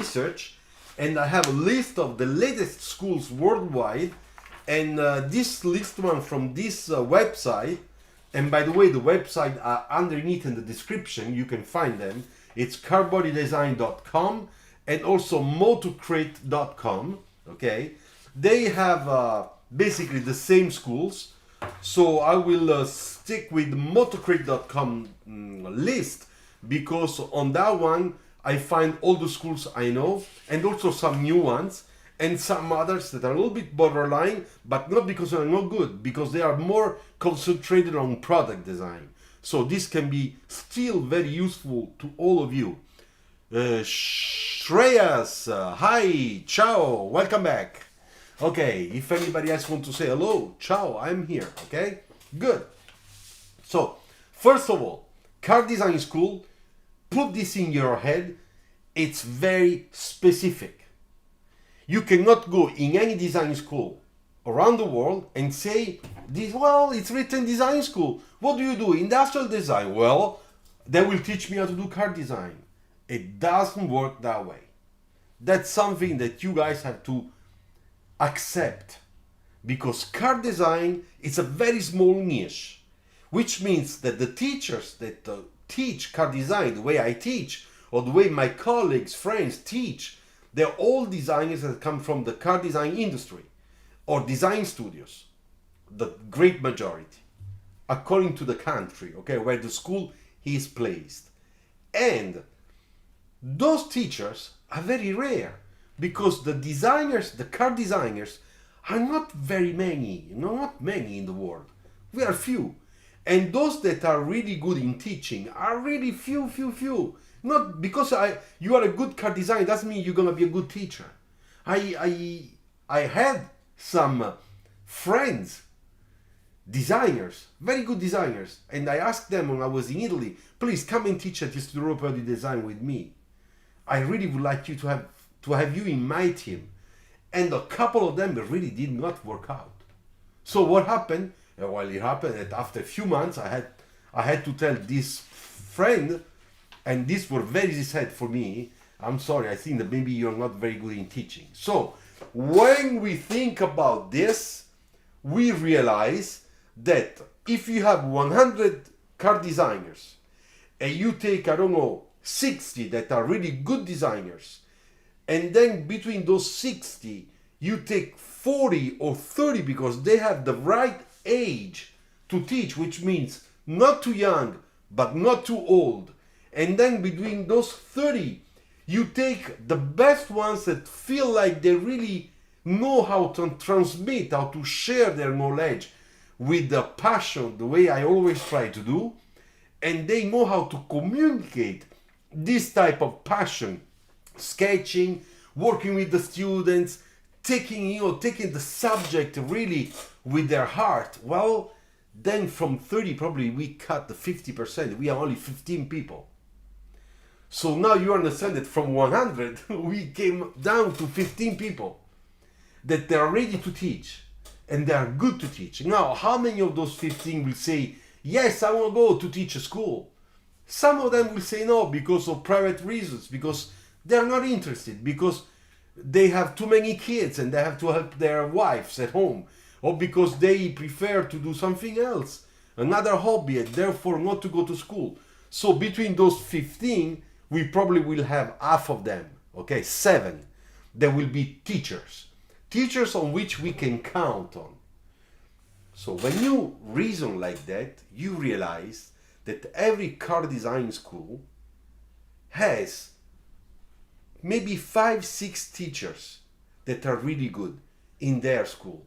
research, and I have a list of the latest schools worldwide, and this list one from this website, and by the way, the website are underneath in the description, you can find them. It's carbodydesign.com and also motocrate.com. Okay, they have basically the same schools, so I will stick with motocrate.com list, because on that one I find all the schools I know and also some new ones and some others that are a little bit borderline, but not because they're not good, because they are more concentrated on product design. So this can be still very useful to all of you. Shreyas, hi, ciao, welcome back. Okay, if anybody else wants to say hello, ciao, I'm here, okay? Good. So, first of all, car design school, put this in your head, it's very specific. You cannot go in any design school around the world and say, well, it's written design school. What do you do? Industrial design. Well, they will teach me how to do car design. It doesn't work that way. That's something that you guys have to accept, because car design is a very small niche, which means that the teachers that teach car design the way I teach, or the way my colleagues, friends teach, they're all designers that come from the car design industry or design studios, the great majority, according to the country, okay, where the school is placed. And those teachers are very rare, because the designers, the car designers, are not very many, not many in the world. We are few. And those that are really good in teaching are really few. Not because you are a good car designer doesn't mean you're gonna be a good teacher. I had some friends, designers, very good designers, and I asked them when I was in Italy, please come and teach at Istituto Europeo di Design with me. I really would like you to have you in my team. And a couple of them really did not work out. So what happened? Well, it happened that after a few months I had to tell this friend, and this was very sad for me. I'm sorry, I think that maybe you're not very good in teaching. So when we think about this, we realize that if you have 100 car designers and you take, I don't know, 60 that are really good designers, and then between those 60 you take 40 or 30 because they have the right age to teach, which means not too young but not too old, and then between those 30 you take the best ones that feel like they really know how to transmit, how to share their knowledge with the passion, the way I always try to do, and they know how to communicate this type of passion, sketching, working with the students, taking the subject really with their heart. Well, then from 30 probably we cut the 50%. We are only 15 people. So now you understand that from 100 we came down to 15 people that they are ready to teach and they are good to teach. Now, how many of those 15 will say, yes, I want to go to teach a school? Some of them will say no because of private reasons, because they're not interested, because they have too many kids and they have to help their wives at home, or because they prefer to do something else, another hobby, and therefore not to go to school. So between those 15, we probably will have half of them, okay, 7, that will be teachers on which we can count on. So when you reason like that, you realize that every car design school has maybe 5-6 teachers that are really good in their school.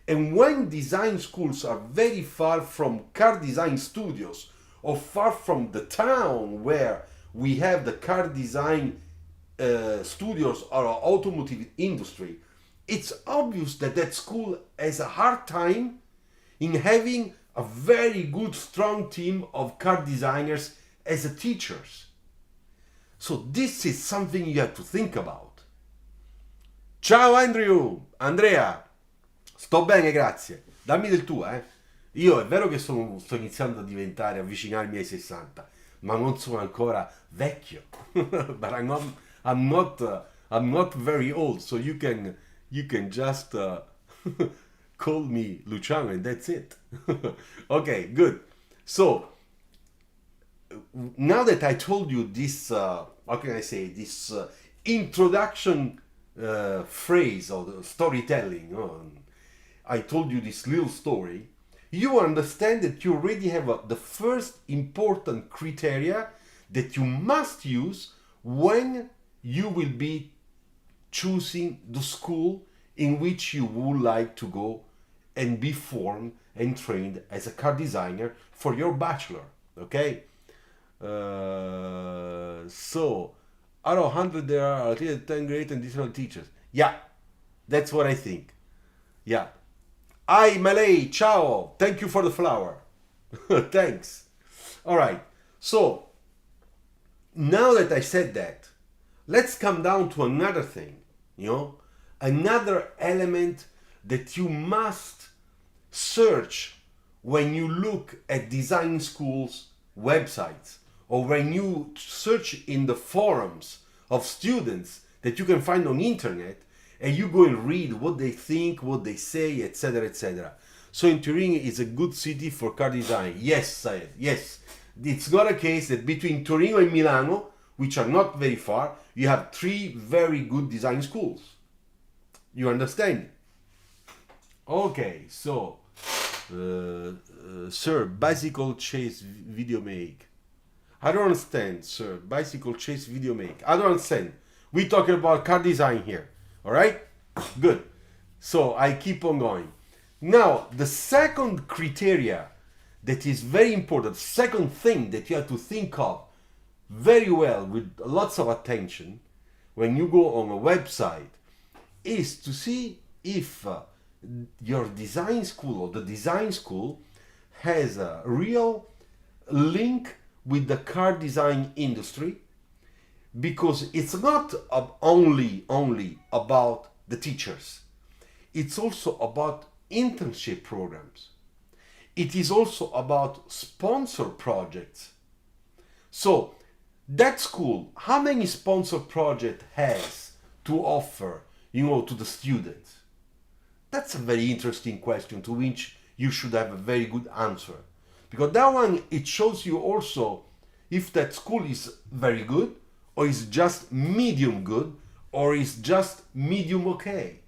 And when design schools are very far from car design studios or far from the town where we have the car design studios or automotive industry, it's obvious that that school has a hard time in having a very good, strong team of car designers as a teachers. So this is something you have to think about. Ciao Andrea, sto bene, grazie. Dammi del tuo, eh. Io è vero che sto iniziando a avvicinarmi ai 60, ma non sono ancora vecchio. But I'm not I'm not very old, so you can just call me Luciano and that's it. Okay, good. So now that I told you this, how can I say, this introduction phrase or the storytelling, I told you this little story, you understand that you already have the first important criteria that you must use when you will be choosing the school in which you would like to go and be formed and trained as a car designer for your bachelor. Okay? So out of 100 there are at least 10 great and additional teachers. Yeah, that's what I think. Yeah. Hi Malay, ciao, thank you for the flower. Thanks. All right, so now that I said that, let's come down to another thing, another element that you must search when you look at design schools websites, or when you search in the forums of students that you can find on internet, and you go and read what they think, what they say, etc., etc. So in Turin is a good city for car design. Yes, Syed, yes. It's not a case that between Torino and Milano, which are not very far, you have 3 very good design schools. You understand? Okay, so, sir, bicycle chase video make. I don't understand, sir. Bicycle chase video make. I don't understand. We're talking about car design here. All right? Good. So I keep on going. Now, the second criteria that is very important, second thing that you have to think of very well with lots of attention when you go on a website is to see if your design school or the design school has a real link with the car design industry, because it's not only about the teachers. It's also about internship programs. It is also about sponsor projects. So that school, how many sponsor project has to offer, to the students? That's a very interesting question to which you should have a very good answer. Because that one, it shows you also if that school is very good, or is just medium good, or is just medium okay.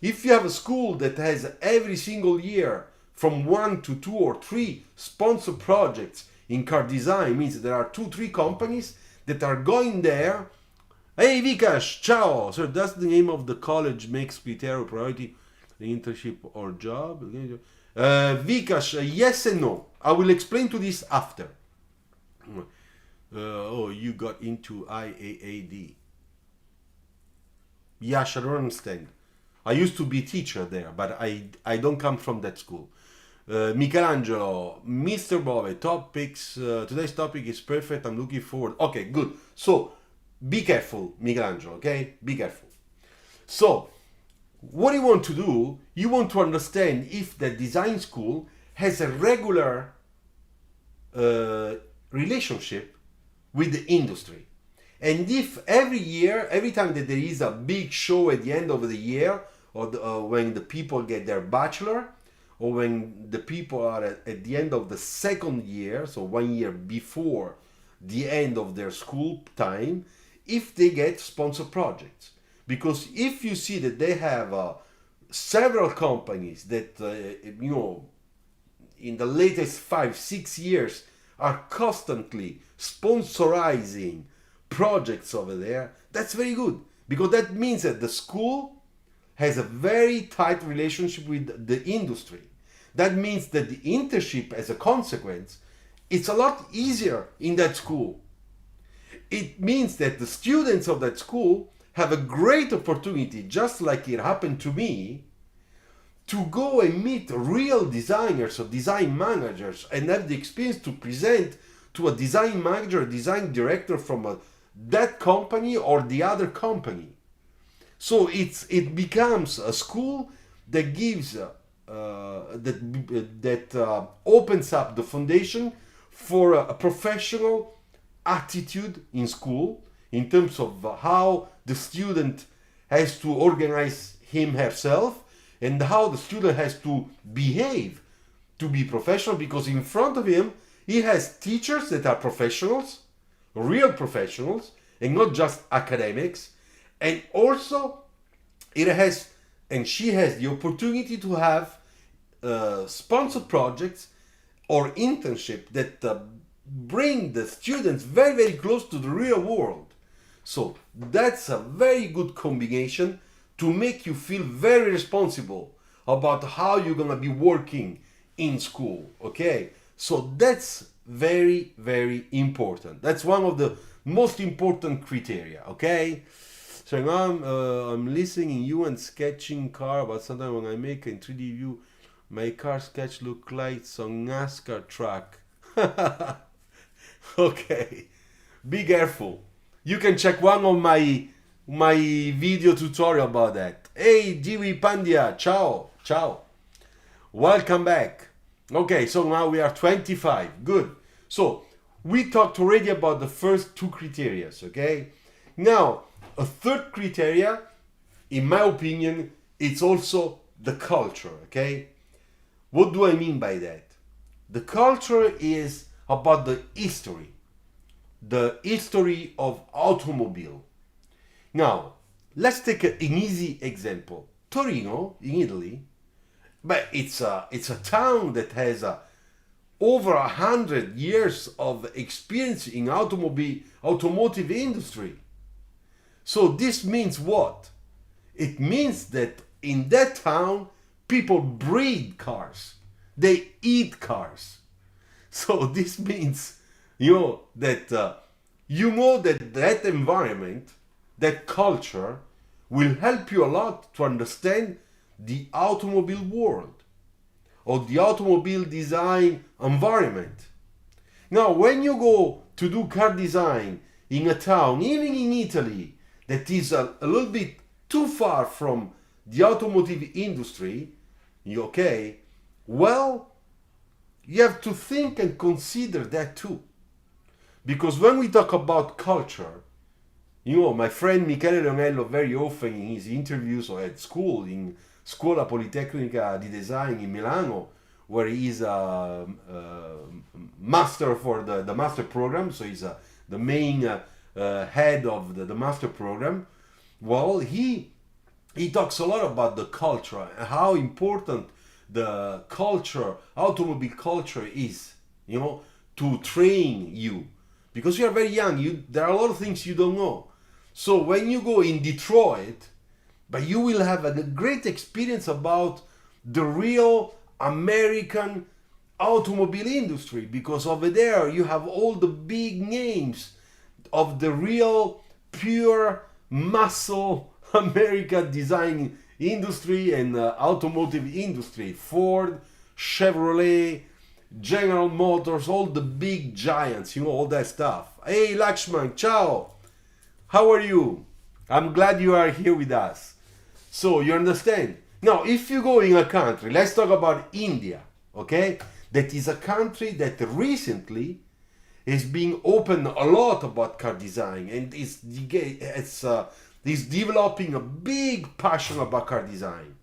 If you have a school that has every single year from 1 to 2 or 3 sponsor projects in car design, means there are 2-3 companies that are going there. Hey Vikash, ciao! So that's the name of the college makes criteria priority, the internship or job. Vikash, yes and no. I will explain to this after. Oh, you got into IAAD. Yash, I don't understand. I used to be a teacher there, but I don't come from that school. Michelangelo, Mr. Bove, topics. Today's topic is perfect. I'm looking forward. Okay, good. So, be careful, Michelangelo, okay? Be careful. So, what you want to do, you want to understand if the design school has a regular relationship with the industry. And if every year, every time that there is a big show at the end of the year, or when the people get their bachelor, or when the people are at the end of the second year, so 1 year before the end of their school time, if they get sponsor projects. Because if you see that they have several companies that, in the latest 5-6 years are constantly sponsorizing projects over there, that's very good, because that means that the school has a very tight relationship with the industry. That means that the internship, as a consequence, it's a lot easier in that school. It means that the students of that school have a great opportunity, just like it happened to me, to go and meet real designers or design managers and have the experience to present to a design manager, a design director from that company or the other company. So it becomes a school that gives that opens up the foundation for a professional attitude in school in terms of how the student has to organize herself, and how the student has to behave to be professional, because in front of him he has teachers that are professionals, real professionals, and not just academics. And also she has the opportunity to have sponsored projects or internship that bring the students very, very close to the real world. So that's a very good combination to make you feel very responsible about how you're gonna be working in school. Okay, so that's very, very important. That's one of the most important criteria. Okay, so I'm listening you and sketching car, but sometimes when I make a 3D view, my car sketch look like some NASCAR track. Okay, be careful. You can check one of my video tutorial about that. Hey, Jiwi Pandya, ciao. Welcome back. Okay, so now we are 25. Good. So we talked already about the first two criteria, okay? Now, a third criteria, in my opinion, it's also the culture, okay? What do I mean by that? The culture is about the history of automobile. Now, let's take an easy example. Torino, in Italy, but it's a town that has over 100 years of experience in automotive industry. So this means what? It means that in that town, people breed cars. They eat cars. So this means, that that environment, that culture will help you a lot to understand the automobile world or the automobile design environment. Now, when you go to do car design in a town, even in Italy, that is a little bit too far from the automotive industry, okay, well, you have to think and consider that too. Because when we talk about culture, my friend Michele Leonello very often in his interviews or at school, in Scuola Politecnica di Design in Milano, where he is a master for the master program, so he's the main head of the master program. Well, he talks a lot about the culture and how important the culture, automobile culture is, to train you. Because you are very young, there are a lot of things you don't know. So when you go in Detroit, but you will have a great experience about the real American automobile industry, because over there you have all the big names of the real pure muscle American design industry and automotive industry. Ford, Chevrolet, General Motors, all the big giants, all that stuff. Hey Lakshman, ciao. How are you? I'm glad you are here with us. So you understand. Now, if you go in a country, let's talk about India, okay? That is a country that recently is being open a lot about car design and is developing a big passion about car design.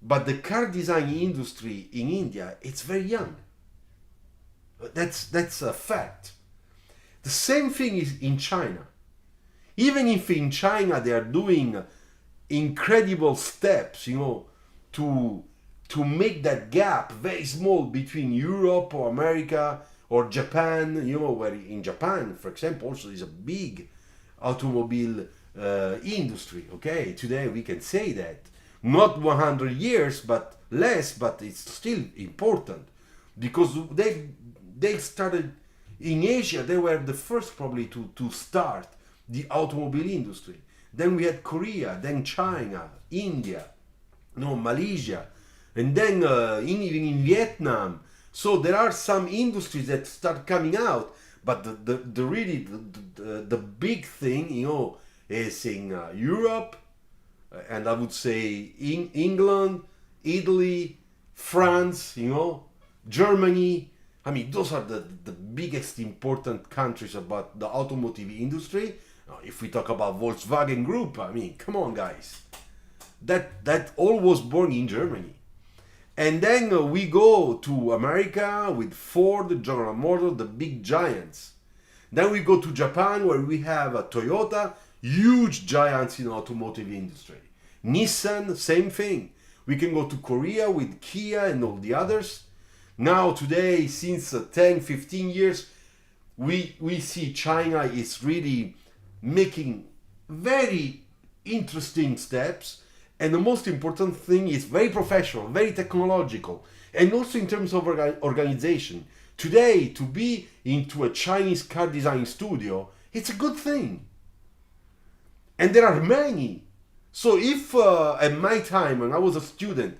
But the car design industry in India, it's very young. That's a fact. The same thing is in China. Even if in China they are doing incredible steps, to make that gap very small between Europe or America or Japan, where in Japan, for example, also is a big automobile industry. Okay, today we can say that. Not 100 years, but less, but it's still important because they started in Asia. They were the first probably to start the automobile industry. Then we had Korea, then China, India, Malaysia, and then even in Vietnam. So there are some industries that start coming out, but the big thing, is in Europe, and I would say in England, Italy, France, Germany. I mean, those are the biggest important countries about the automotive industry. If we talk about Volkswagen Group, I mean, come on, guys. That all was born in Germany. And then we go to America with Ford, General Motors, the big giants. Then we go to Japan, where we have Toyota, huge giants in automotive industry. Nissan, same thing. We can go to Korea with Kia and all the others. Now today, since 10, 15 years, we see China is really making very interesting steps. And the most important thing is very professional, very technological, and also in terms of organization. Today, to be into a Chinese car design studio, it's a good thing. And there are many. So if at my time, when I was a student,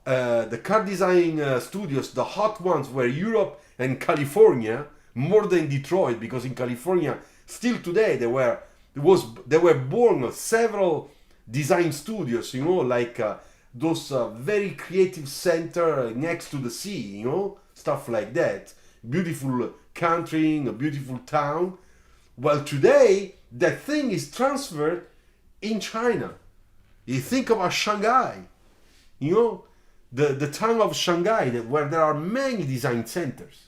the car design studios, the hot ones were Europe and California, more than Detroit, because in California, still today, there were born several design studios, like those very creative center next to the sea, stuff like that. Beautiful country, a beautiful town. Well, today, that thing is transferred in China. You think about Shanghai, the town of Shanghai, where there are many design centers.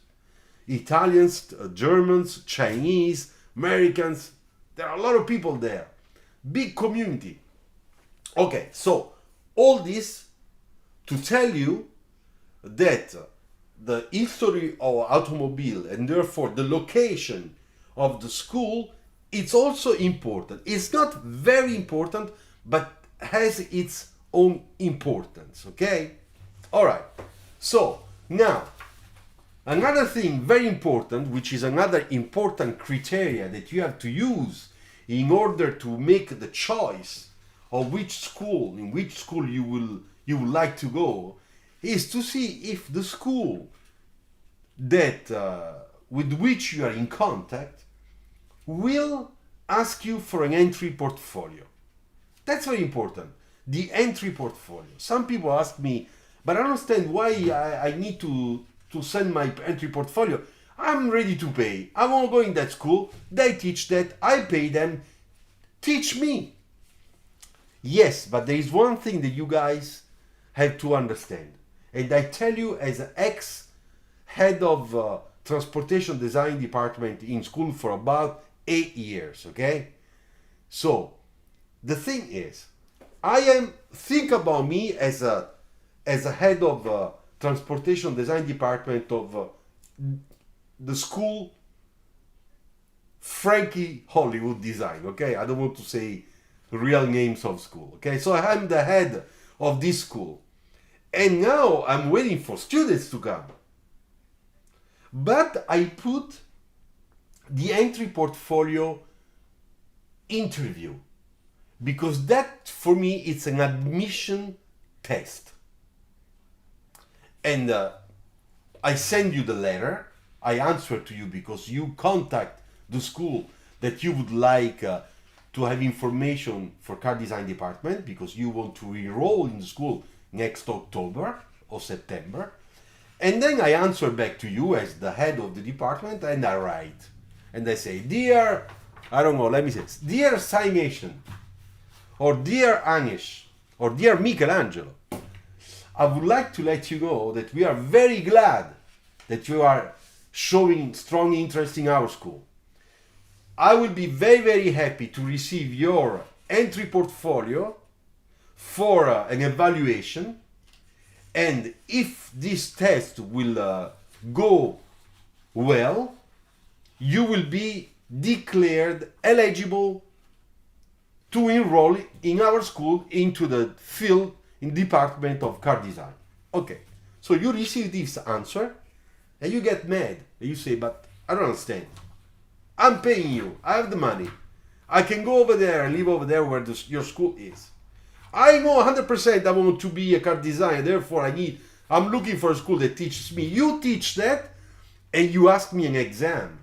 Italians, Germans, Chinese, Americans, there are a lot of people there. Big community. Okay, so all this to tell you that the history of automobile and therefore the location of the school, it's also important. It's not very important, but has its own importance, okay? All right, so now another thing very important, which is another important criteria that you have to use in order to make the choice of in which school you would like to go, is to see if the school that with which you are in contact will ask you for an entry portfolio. That's very important. The entry portfolio. Some people ask me, but I don't understand why I need to send my entry portfolio. I'm ready to pay. I want to go in that school. They teach that. I pay them. Teach me. Yes, but there is one thing that you guys have to understand. And I tell you as an ex-head of transportation design department in school for about 8 years, okay? So, the thing is, think about me as a head of transportation design department of the school Frankie Hollywood Design, okay? I don't want to say real names of school, okay? So I'm the head of this school. And now I'm waiting for students to come. But I put the entry portfolio interview, because that for me it's an admission test. And I send you the letter, I answer to you because you contact the school that you would like to have information for car design department, because you want to enroll in the school next October or September. And then I answer back to you as the head of the department, and I write. And I say, dear, dear Cymation, or dear Anish, or dear Michelangelo, I would like to let you know that we are very glad that you are showing strong interest in our school. I will be very, very happy to receive your entry portfolio for an evaluation. And if this test will go well, you will be declared eligible to enroll in our school into the field in department of car design. Okay, so you receive this answer and you get mad and you say, but I don't understand. I'm paying you, I have the money. I can go over there and live over there where your school is. I know 100% I want to be a car designer, therefore I'm looking for a school that teaches me. You teach that and you ask me an exam.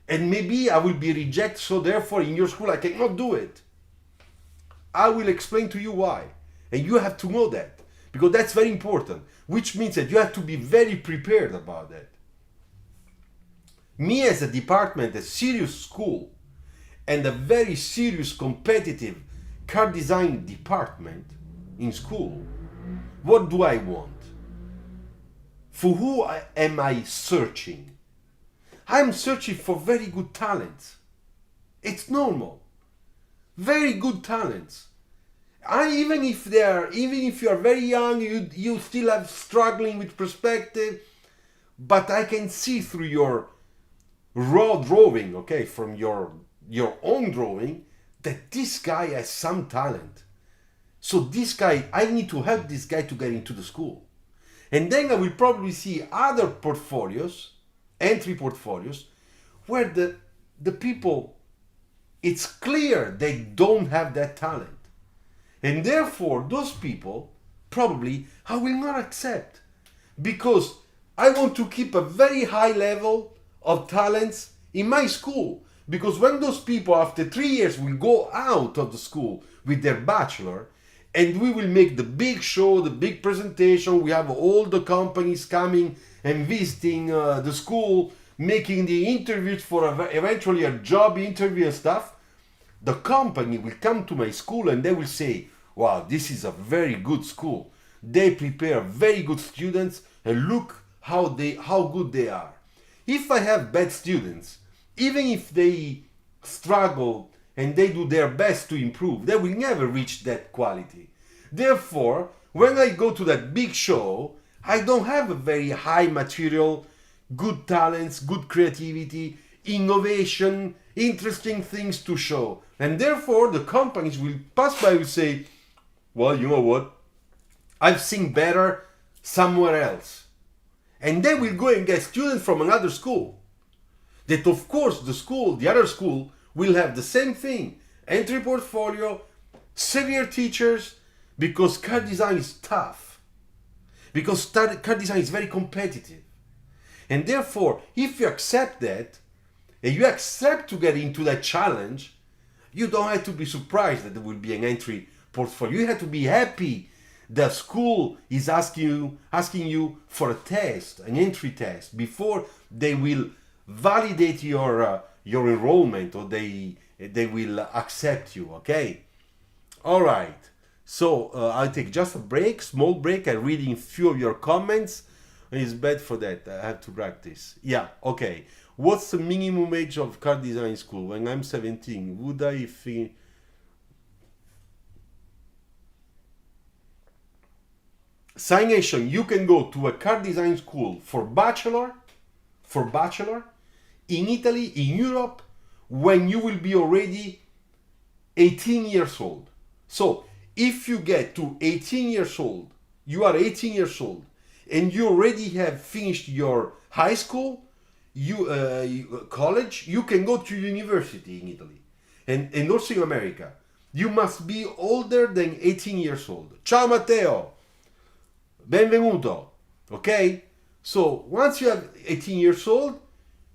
And maybe I will be rejected, so therefore in your school I cannot do it. I will explain to you why. And you have to know that, because that's very important, which means that you have to be very prepared about that. Me as a department, a serious school, and a very serious competitive car design department in school, what do I want? For who am I searching? I'm searching for very good talents. It's normal. Very good talents. Even if you are very young, you still have struggling with perspective, but I can see through your raw drawing, okay, from your own drawing, that this guy has some talent. So this guy, I need to help this guy to get into the school. And then I will probably see other portfolios, entry portfolios, where the people, it's clear they don't have that talent. And therefore, those people, probably, I will not accept. Because I want to keep a very high level of talents in my school. Because when those people, after 3 years, will go out of the school with their bachelor, and we will make the big show, the big presentation, we have all the companies coming and visiting the school, making the interviews for eventually a job interview and stuff, the company will come to my school and they will say, wow, this is a very good school. They prepare very good students and look how good they are. If I have bad students, even if they struggle and they do their best to improve, they will never reach that quality. Therefore, when I go to that big show, I don't have a very high material, good talents, good creativity, innovation, interesting things to show. And therefore, the companies will pass by and say, well, you know what? I've seen better somewhere else. And they will go and get students from another school. That of course the other school will have the same thing. Entry portfolio, severe teachers, because car design is tough. Because car design is very competitive. And therefore, if you accept that, and you accept to get into that challenge, you don't have to be surprised that there will be an entry portfolio. You have to be happy the school is asking you for a test, an entry test, before they will validate your enrollment, or they will accept you. Okay. All right. So I'll take just a break, small break. I'm reading a few of your comments. It's bad for that. I have to practice. Yeah. Okay. What's the minimum age of car design school? When I'm 17, would I think? Signation, you can go to a car design school for bachelor in Italy, in Europe, when you will be already 18 years old. So if you get to 18 years old, you are 18 years old, and you already have finished your high school, college, you can go to university in Italy. And also in America, you must be older than 18 years old. Ciao Matteo! Benvenuto, okay? So once you have 18 years old,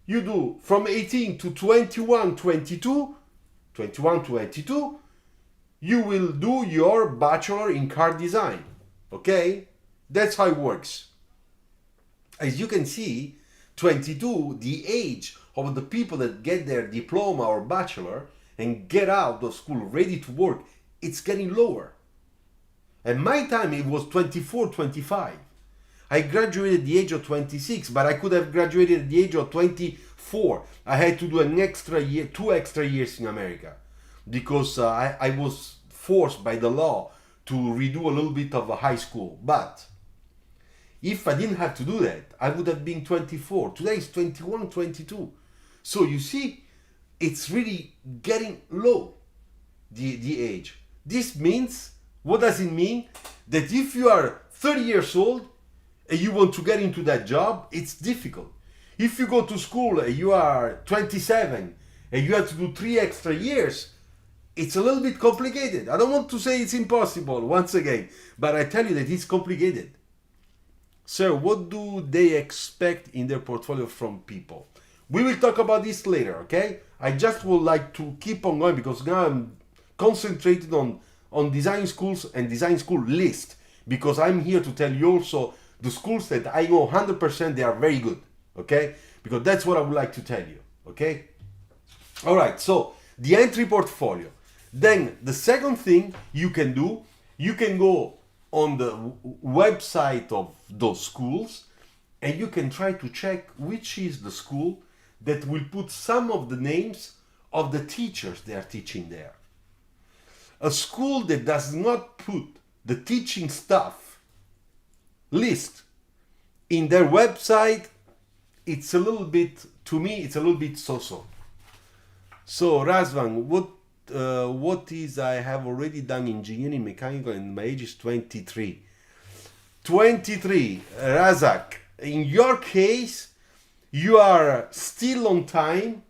you do from 18 to 21, 22, you will do your bachelor in car design, okay? That's how it works. As you can see, 22, the age of the people that get their diploma or bachelor and get out of school ready to work, it's getting lower. At my time, it was 24, 25. I graduated at the age of 26, but I could have graduated at the age of 24. I had to do an extra year, 2 extra years in America, because I was forced by the law to redo a little bit of a high school. But if I didn't have to do that, I would have been 24. Today is 21, 22. So you see, it's really getting low, the age. This means, what does it mean? That if you are 30 years old and you want to get into that job, it's difficult. If you go to school and you are 27 and you have to do 3 extra years, it's a little bit complicated. I don't want to say it's impossible, once again, but I tell you that it's complicated. So what do they expect in their portfolio from people? We will talk about this later, okay? I just would like to keep on going because now I'm concentrated on design schools and design school list, because I'm here to tell you also the schools that I know 100% they are very good, okay? Because that's what I would like to tell you, okay? All right, so the entry portfolio. Then the second thing you can do, you can go on the website of those schools and you can try to check which is the school that will put some of the names of the teachers they are teaching there. A school that does not put the teaching staff list in their website, it's a little bit, to me, it's a little bit so-so. So Razvan, what is I have already done engineering mechanical and my age is 23. 23, Razak, in your case, you are still on time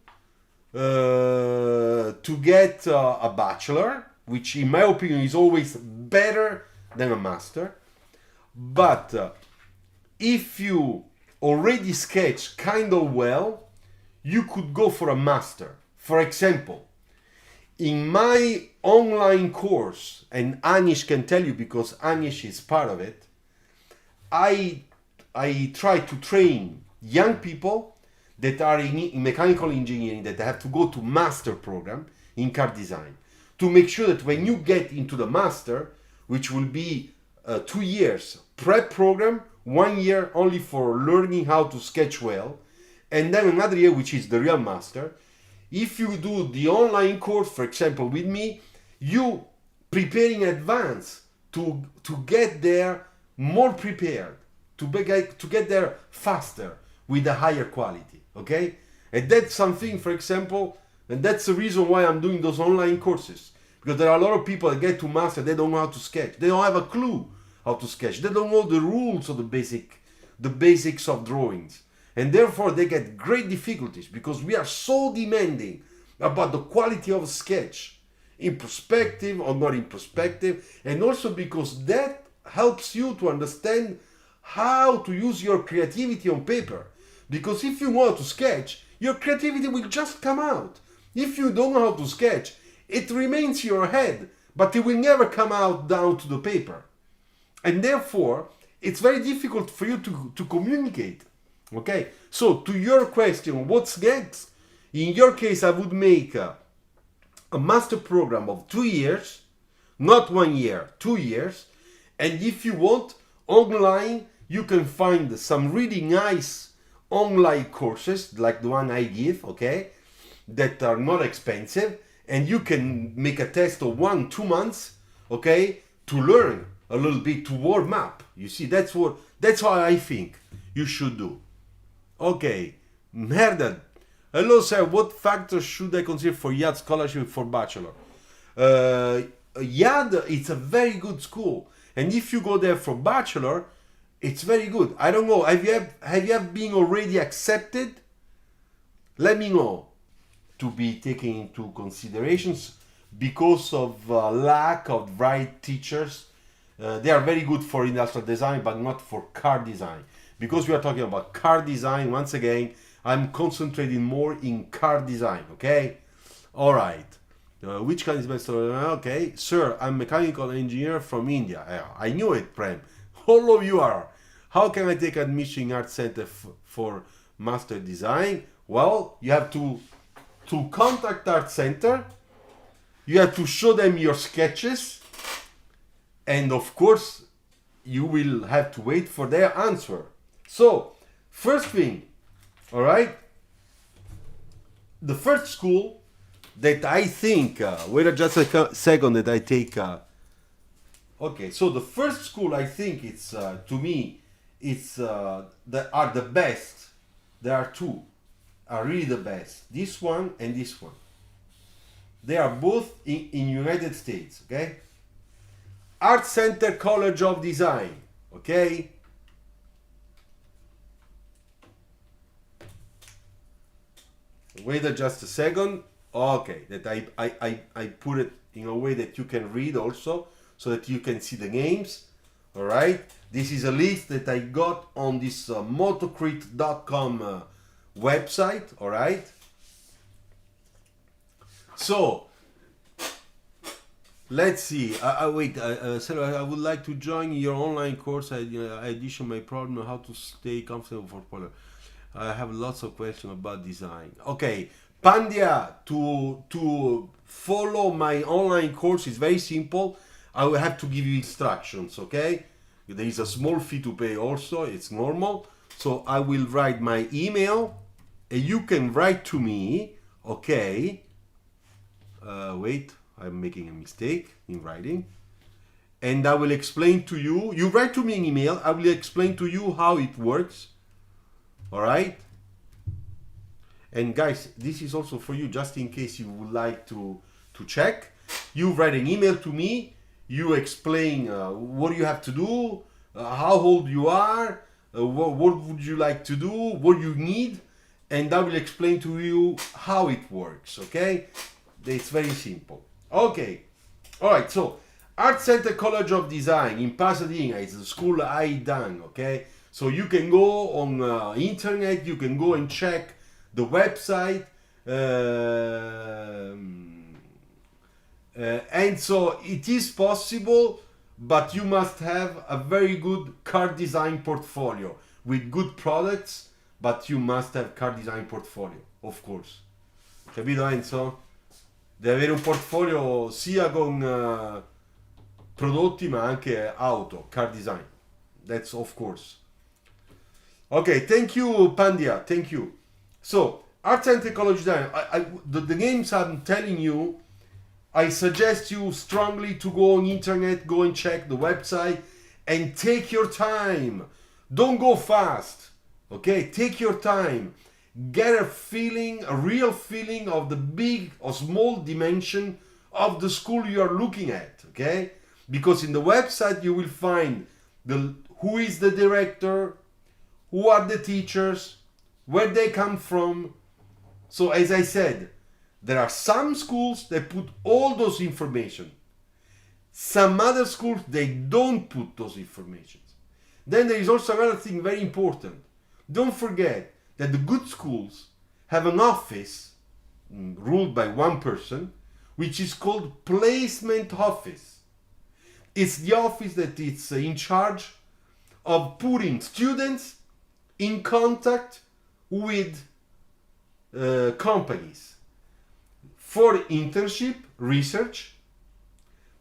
to get a bachelor, which in my opinion is always better than a master. But if you already sketch kind of well, you could go for a master. For example, in my online course, and Anish can tell you because Anish is part of it, I try to train young people that are in mechanical engineering that have to go to master program in car design to make sure that when you get into the master, which will be 2 years prep program, 1 year only for learning how to sketch well, and then another year which is the real master. If you do the online course, for example, with me, you prepare in advance to get there more prepared, to get there faster with a higher quality, okay? And that's something, for example, and that's the reason why I'm doing those online courses, because there are a lot of people that get to master, they don't know how to sketch, they don't have a clue how to sketch, they don't know the rules of the basics of drawings, and therefore they get great difficulties because we are so demanding about the quality of a sketch in perspective or not in perspective, and also because that helps you to understand how to use your creativity on paper. Because if you want to sketch, your creativity will just come out. If you don't know how to sketch, it remains in your head, but it will never come out down to the paper. And therefore, it's very difficult for you to communicate. Okay, so to your question, what's next? In your case, I would make a master program of 2 years, not 1 year, 2 years. And if you want, online, you can find some really nice online courses like the one I give, okay, that are not expensive. And you can make a test of 1-2 months, okay, to learn a little bit, to warm up. You see, that's how I think you should do. Okay, Merdad. Hello, sir. What factors should I consider for YAD scholarship for bachelor? YAD, it's a very good school, and if you go there for bachelor, it's very good. I don't know. Have you been already accepted? Let me know. To be taken into considerations because of lack of right teachers. They are very good for industrial design, but not for car design. Because we are talking about car design, once again, I'm concentrating more in car design, okay? All right. Which kind is best? Okay, sir, I'm mechanical engineer from India. I knew it, Prem. All of you are. How can I take admission in Art Center for Master Design? Well, you have to contact Art Center. You have to show them your sketches. And of course, you will have to wait for their answer. So, first thing, all right? The first school that I think, wait just a second that I take, okay, so the first school I think it's, to me, it's, that are the best. There are two, are really the best. This one and this one. They are both in United States, okay? Art Center College of Design, okay? Wait just a second. Okay, that I put it in a way that you can read also, so that you can see the names. All right, this is a list that I got on this motocrit.com website. All right, so let's see. Wait, Sarah, I would like to join your online course. Addition my problem how to stay comfortable for polar. I have lots of questions about design. Okay, Pandya, to follow my online course is very simple. I will have to give you instructions, okay? There is a small fee to pay also, it's normal. So I will write my email and you can write to me, okay? Wait, I'm making a mistake in writing. And I will explain to you, you write to me an email, I will explain to you how it works, all right? And guys, this is also for you, just in case you would like to check. You write an email to me, you explain what you have to do, how old you are, what would you like to do, what you need, and I will explain to you how it works, okay? It's very simple. Okay, all right, so Art Center College of Design in Pasadena is the school I done, okay? So you can go on internet, you can go and check the website, and so it is possible, but you must have a very good car design portfolio with good products, but you must have car design portfolio, of course. Capito Enzo? Deve avere un portfolio sia con prodotti ma anche auto, car design. That's of course. Okay, thank you Pandya, thank you. So, Arts and Technology Design, the names I'm telling you, I suggest you strongly to go on internet, go and check the website, and take your time. Don't go fast, okay? Take your time. Get a feeling, a real feeling of the big or small dimension of the school you are looking at, okay? Because in the website you will find who is the director, who are the teachers, where they come from. So as I said, there are some schools that put all those information. Some other schools, they don't put those informations. Then there is also another thing very important. Don't forget that the good schools have an office ruled by one person, which is called placement office. It's the office that is in charge of putting students in contact with companies for internship, research,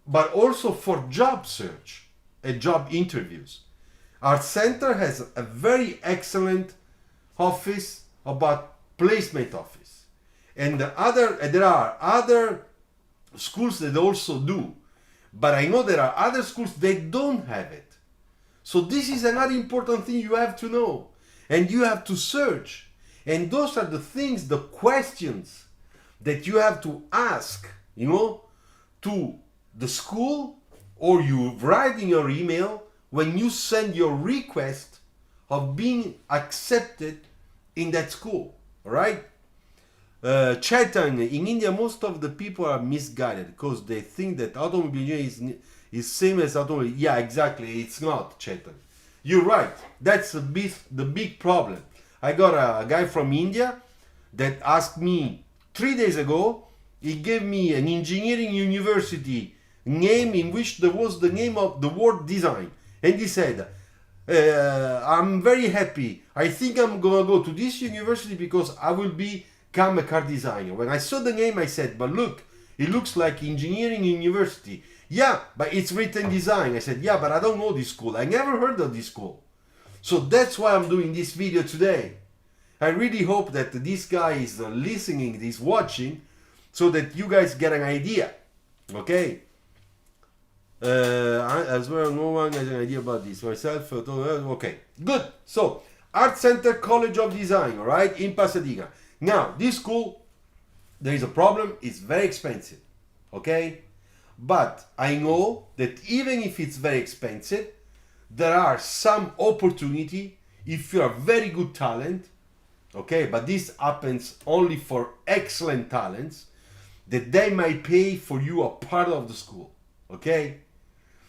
but also for job search and job interviews. Our center has a very excellent office about placement office. And there are other schools that also do, but I know there are other schools that don't have it. So this is another important thing you have to know, and you have to search. And those are the things, the questions that you have to ask, to the school, or you write in your email when you send your request of being accepted in that school, all right? Chetan, in India, most of the people are misguided because they think that automobile engineering is same as automobile. Yeah, exactly. It's not, Chetan. You're right. That's the big problem. I got a guy from India that asked me 3 days ago. He gave me an engineering university name in which there was the name of the word design. And he said, I'm very happy. I think I'm going to go to this university because I will become a car designer. When I saw the name, I said, but look, it looks like engineering university. Yeah, but it's written design. I said, yeah, but I don't know this school. I never heard of this school. So that's why I'm doing this video today. I really hope that this guy is listening, is watching, so that you guys get an idea. Okay? As well, no one has an idea about this. Myself, okay. Good. So, Art Center College of Design, all right, in Pasadena. Now, this school, there is a problem. It's very expensive. Okay? But I know that even if it's very expensive, there are some opportunity if you are very good talent, okay, but this happens only for excellent talents, that they might pay for you a part of the school, okay?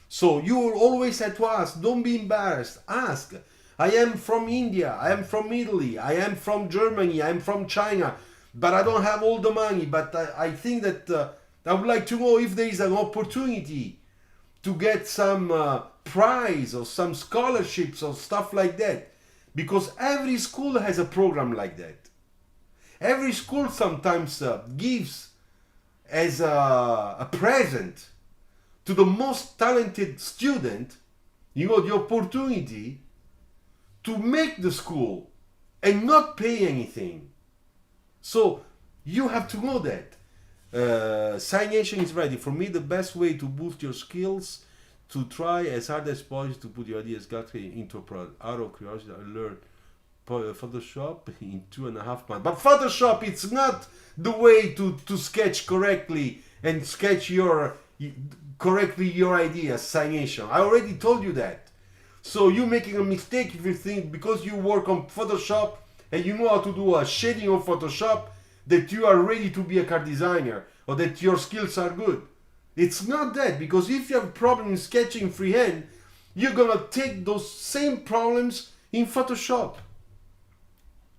So you will always have to ask, don't be embarrassed, ask. I am from India, I am from Italy, I am from Germany, I am from China, but I don't have all the money, but I think that I would like to know if there is an opportunity to get some prize or some scholarships or stuff like that, because every school has a program like that. Every school sometimes gives as a present to the most talented student, the opportunity to make the school and not pay anything. So you have to know that. Signation is ready. For me, the best way to boost your skills, to try as hard as possible to put your ideas into a product. Out of curiosity, I learned Photoshop in 2.5 months. But Photoshop, it's not the way to sketch correctly and sketch correctly your ideas, signation. I already told you that. So you're making a mistake if you think because you work on Photoshop and you know how to do a shading on Photoshop that you are ready to be a car designer or that your skills are good. It's not that, because if you have a problem in sketching freehand, you're gonna take those same problems in Photoshop.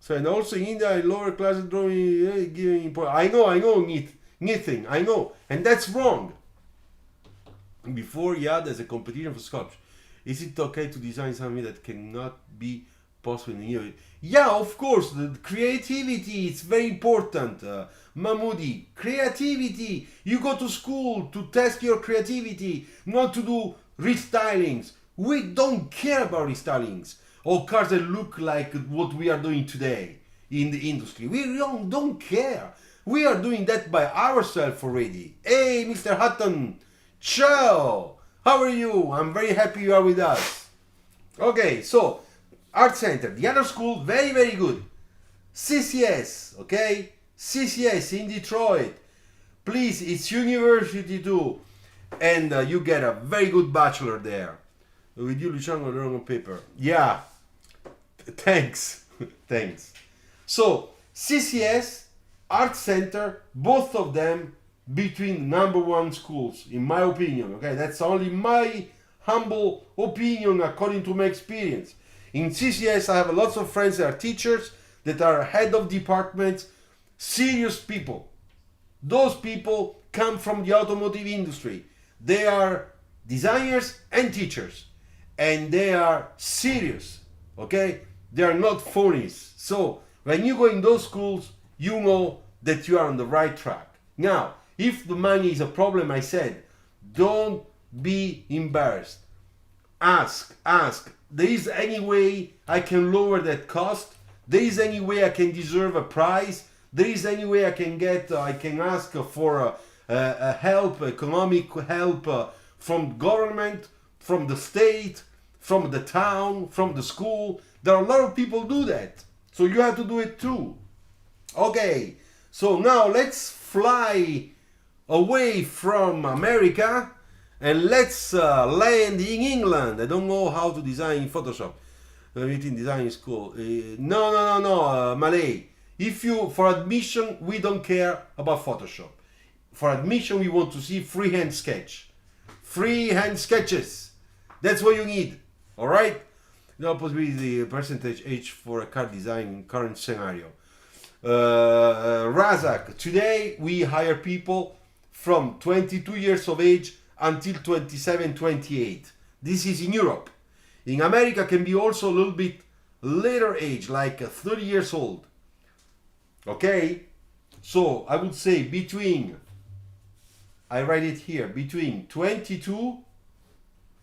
So, and also in India, lower class drawing, giving important. I know, knitting, I know, and that's wrong. Before, there's a competition for sculpture. Is it okay to design something that cannot be possible in Europe? Yeah, of course, the creativity is very important. Mahmoudi, creativity. You go to school to test your creativity, not to do restylings. We don't care about restylings or cars that look like what we are doing today in the industry. We don't care. We are doing that by ourselves already. Hey, Mr. Hutton, ciao. How are you? I'm very happy you are with us. Okay, so Art Center, the other school, very, very good. CCS, okay? CCS in Detroit. Please, it's university too. And you get a very good bachelor there. With you, Luciano, learn on paper. Yeah, thanks. Thanks. So, CCS, Art Center, both of them between #1 schools, in my opinion. Okay, that's only my humble opinion according to my experience. In CCS, I have lots of friends that are teachers, that are head of departments, serious people. Those people come from the automotive industry. They are designers and teachers, and they are serious, okay? They are not phonies. So when you go in those schools, you know that you are on the right track. Now, if the money is a problem, I said, don't be embarrassed. Ask. There is any way I can lower that cost? There is any way I can deserve a prize? There is any way I can ask for help, economic help from government, from the state, from the town, from the school. There are a lot of people do that. So you have to do it too. Okay, so now let's fly away from America and let's land in England. I don't know how to design in Photoshop. Meeting design is cool. No, Malay. For admission, we don't care about Photoshop. For admission, we want to see freehand sketch. Freehand sketches. That's what you need. All right? The possibility, the percentage age for a car design in current scenario. Razak, today we hire people from 22 years of age until 27, 28. This is in Europe. In America can be also a little bit later age, like 30 years old. Okay? So I would say I write it here, between 22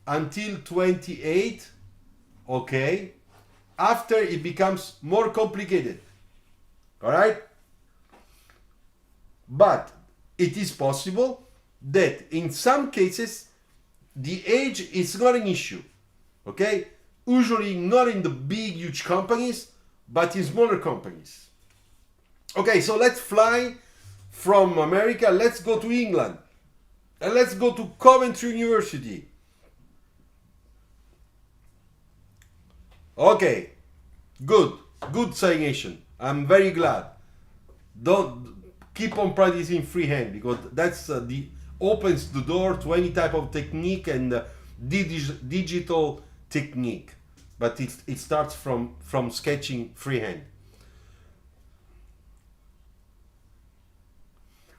until 28. Okay? After it becomes more complicated. Alright? But it is possible that in some cases the age is not an issue. Okay? Usually not in the big, huge companies, but in smaller companies. Okay, so let's fly from America. Let's go to England. And let's go to Coventry University. Okay, good signation. I'm very glad. Don't keep on practicing freehand, because that's opens the door to any type of technique and digital technique. But it starts from sketching freehand.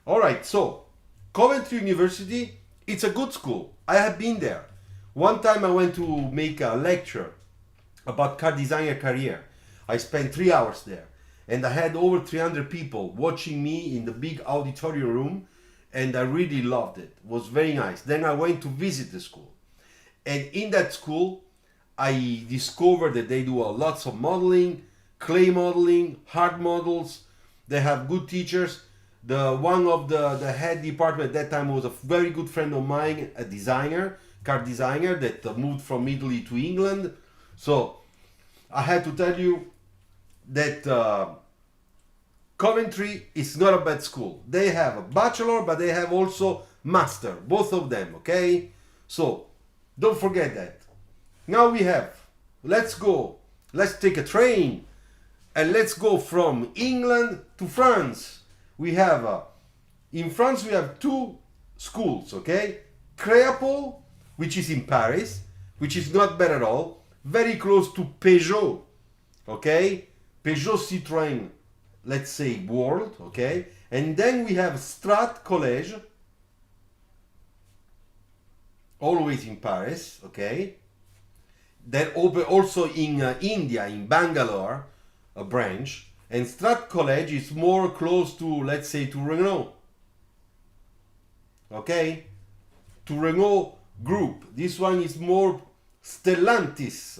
All right, so Coventry University, it's a good school. I have been there. One time I went to make a lecture about car designer career. I spent 3 hours there. and I had over 300 people watching me in the big auditorium room, and I really loved it. It was very nice. Then I went to visit the school, and in that school I discovered that they do lots of modeling, clay modeling, hard models. They have good teachers. The one of the head department at that time was a very good friend of mine, a designer, car designer that moved from Italy to England. So I had to tell you that Coventry is not a bad school. They have a bachelor, but they have also master, both of them, okay? So don't forget that. Now we have, let's take a train, and let's go from England to France. We have, in France we have two schools, okay? Créapol, which is in Paris, which is not bad at all, very close to Peugeot, okay? Peugeot Citroën, let's say, world, okay? And then we have Strat College, always in Paris, okay? Then also in India, in Bangalore, a branch. And Strat College is more close to, let's say, to Renault. Okay? To Renault Group. This one is more Stellantis,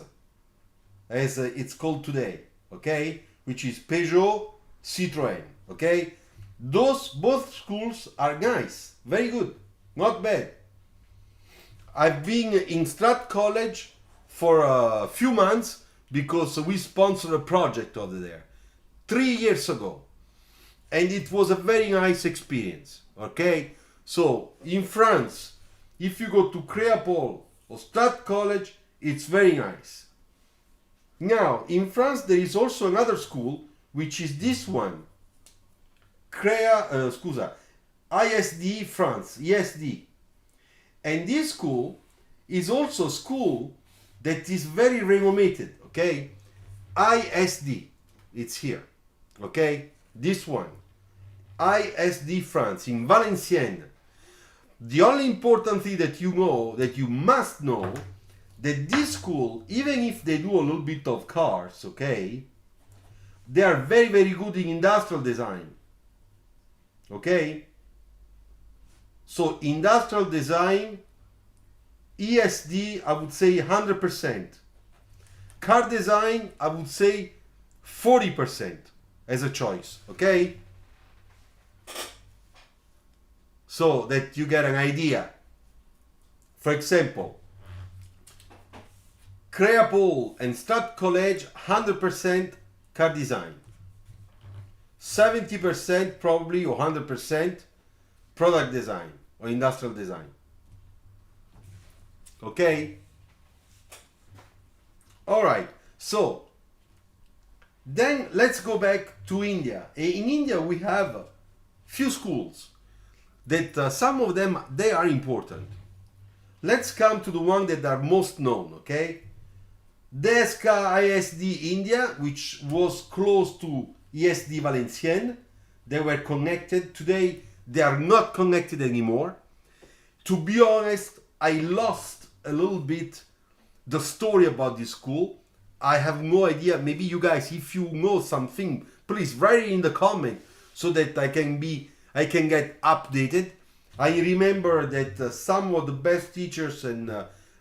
as it's called today. Okay? Which is Peugeot Citroën. Okay? Both schools are nice. Very good. Not bad. I've been in Strat College for a few months because we sponsored a project over there 3 years ago, and it was a very nice experience. Okay, so in France, if you go to Créapol or Strat College, it's very nice. Now in France there is also another school, which is this one, ISD France, ESD, and this school is also a school that is very renowned. Okay, ISD, it's here. Okay, this one, ISD France in Valenciennes. The only important thing that you know, that you must know, that this school, even if they do a little bit of cars, okay, they are very, very good in industrial design. Okay, so industrial design, ESD, I would say 100%. Car design, I would say 40% as a choice, okay? So that you get an idea. For example, Créapol and Strat College, 100% car design. 70% probably, or 100% product design or industrial design. Okay? Alright, so then let's go back to India. In India we have few schools that some of them, they are important. Let's come to the one that are most known, okay? DSK ISD India, which was close to ESD Valenciennes. They were connected. Today they are not connected anymore. To be honest, I lost a little bit the story about this school. I have no idea. Maybe you guys, if you know something, please write it in the comment so that I can get updated. I remember that some of the best teachers and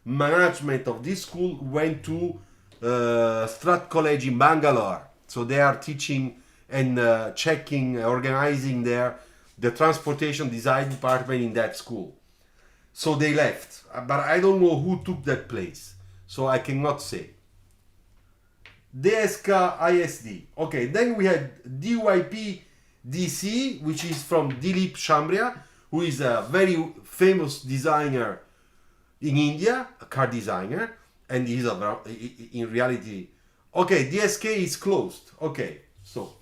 management of this school went to Strat College in Bangalore. So they are teaching and checking, organizing the transportation design department in that school. So they left, but I don't know who took that place, so I cannot say. DSK ISD. Okay, then we had DYP DC, which is from Dilip Shambria, who is a very famous designer in India, a car designer, and he's in reality. Okay, DSK is closed. Okay, so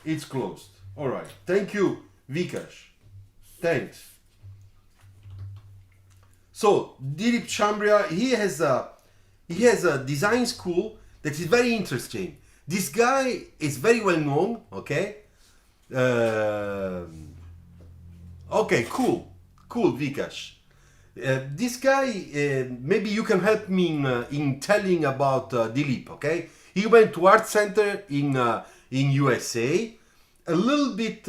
it's closed. All right. Thank you, Vikash. Thanks. So Dilip Chambria, he has a design school that is very interesting. This guy is very well known. Okay. Okay. Cool. Vikash. This guy, maybe you can help me in telling about Dilip. Okay. He went to art center in USA a little bit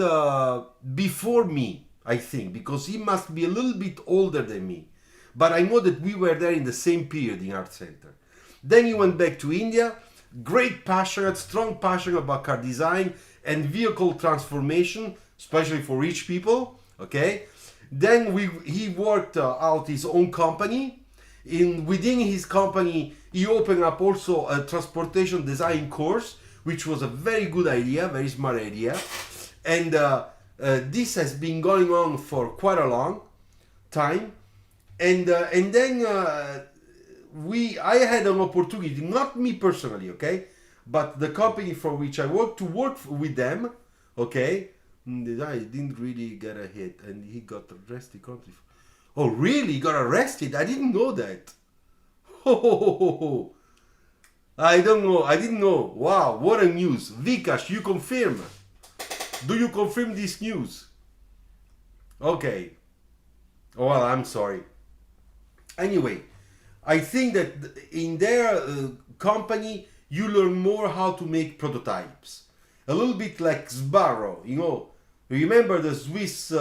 before me, I think, because he must be a little bit older than me. But I know that we were there in the same period in art center. Then he went back to India, great passionate, strong passion about car design and vehicle transformation, especially for rich people. Okay. Then he worked out his own company. Within his company, he opened up also a transportation design course, which was a very good idea, very smart idea. And this has been going on for quite a long time. And then I had an opportunity, not me personally, okay, but the company for which I worked, to work with them, okay. The guy didn't really get a hit, and he got arrested. Oh, really? He got arrested? I didn't know that. Oh, I don't know. I didn't know. Wow, what a news. Vikash, you confirm? Do you confirm this news? Okay. Oh, well, I'm sorry. Anyway, I think that in their company, you learn more how to make prototypes. A little bit like Sbarro, you know. Remember the Swiss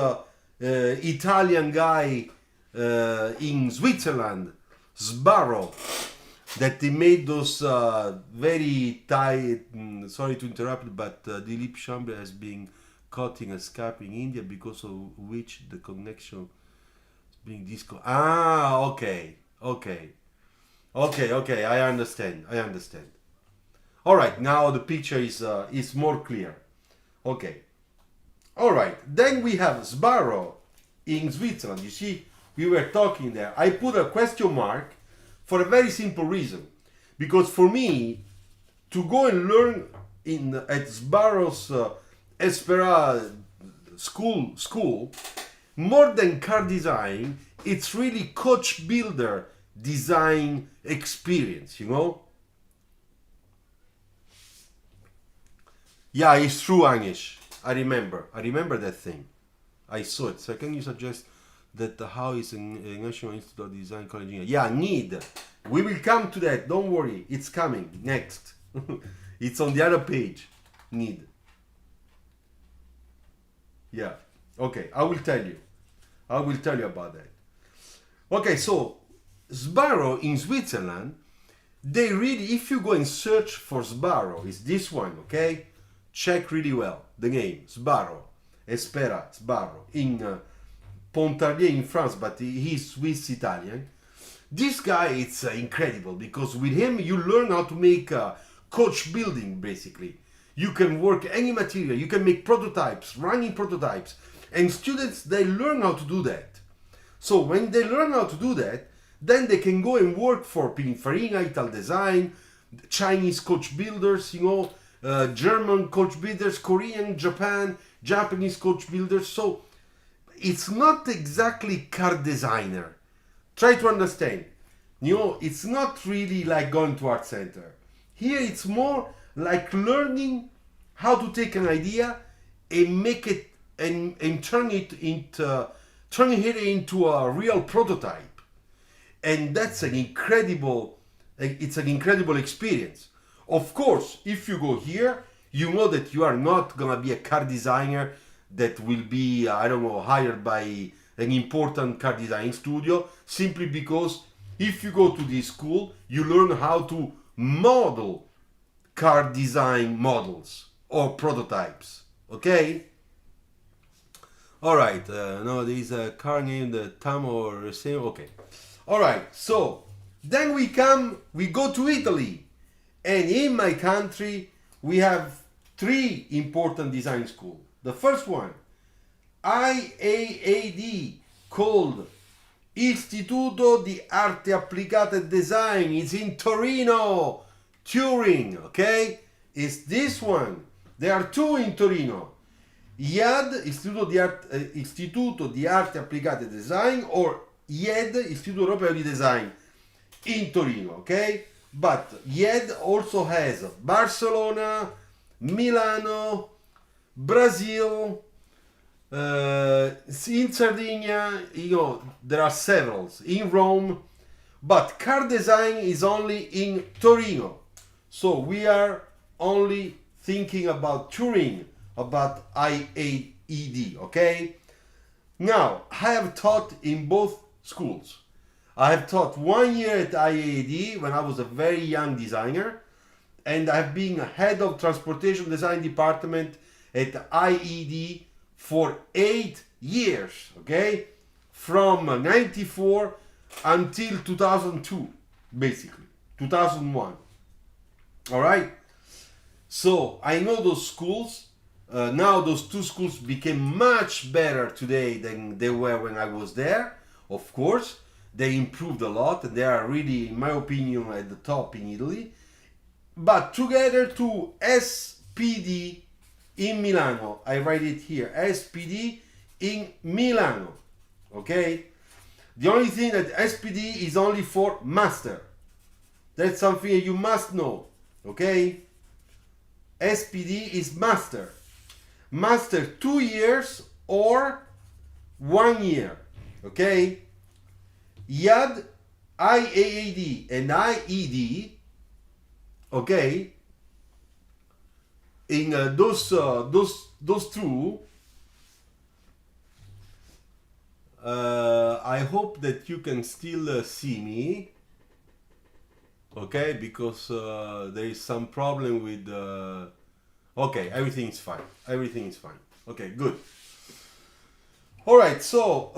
Italian guy in Switzerland, Sbarro, that they made those very tight, sorry to interrupt, but Dilip Chambre has been caught in a scam in India because of which the connection is being disconnected. Ah, okay, I understand. All right, now the picture is more clear. Okay. All right, then we have Sbarro in Switzerland. You see, we were talking there. I put a question mark for a very simple reason. Because for me, to go and learn at Sbarro's Espera school, more than car design, it's really coach builder design experience, you know? Yeah, it's true, Anish. I remember that thing. I saw it. So can you suggest that how is a National Institute of Design College? Yeah, need. We will come to that. Don't worry. It's coming next. It's on the other page. Need. Yeah. Okay. I will tell you about that. Okay. So Sbarro in Switzerland, they really, if you go and search for Sbarro, it's this one. Okay. Check really well the name Sbarro, Espera Sbarro in Pontarlier in France, but he's Swiss Italian. This guy, it's incredible because with him you learn how to make coach building. Basically, you can work any material, you can make prototypes, running prototypes, and students, they learn how to do that. So when they learn how to do that, then they can go and work for Pininfarina, Ital Design, Chinese coach builders, you know. German coach builders, Korean, Japanese coach builders. So it's not exactly car designer. Try to understand. You know, it's not really like going to art center. Here it's more like learning how to take an idea and make it and turn it into a real prototype. And that's an incredible experience. Of course, if you go here, you know that you are not gonna be a car designer that will be, I don't know, hired by an important car design studio, simply because if you go to this school, you learn how to model car design models or prototypes. Okay? All right. No, there is a car named Tam or same. Okay. All right. So then we go to Italy. And in my country, we have 3 important design schools. The first one, IAAD, called Istituto di Arte Applicate e Design. It's in Torino, Turin, okay? It's this one. There are 2 in Torino. IAD, Istituto di Arte Applicate e Design, or IED, Istituto Europeo di Design, in Torino, okay? But IED also has Barcelona, Milano, Brazil, in Sardinia, you know, there are several, in Rome, but car design is only in Torino. So we are only thinking about touring, about IAED, okay? Now, I have taught in both schools. I have taught 1 year at IAED when I was a very young designer, and I've been head of transportation design department at IED for 8 years, okay? From 94 until 2002, basically, 2001. All right? So I know those schools. Now those two schools became much better today than they were when I was there. Of course, they improved a lot and they are really, in my opinion, at the top in Italy. But together to SPD in Milano, I write it here, SPD in Milano, okay? The only thing that SPD is only for master. That's something you must know, okay? SPD is master. Master 2 years or 1 year, okay? IAD, IAAD and IED, okay? In those two, I hope that you can still see me, okay? Because there is some problem with okay, everything is fine. Everything is fine. Okay, good. All right. So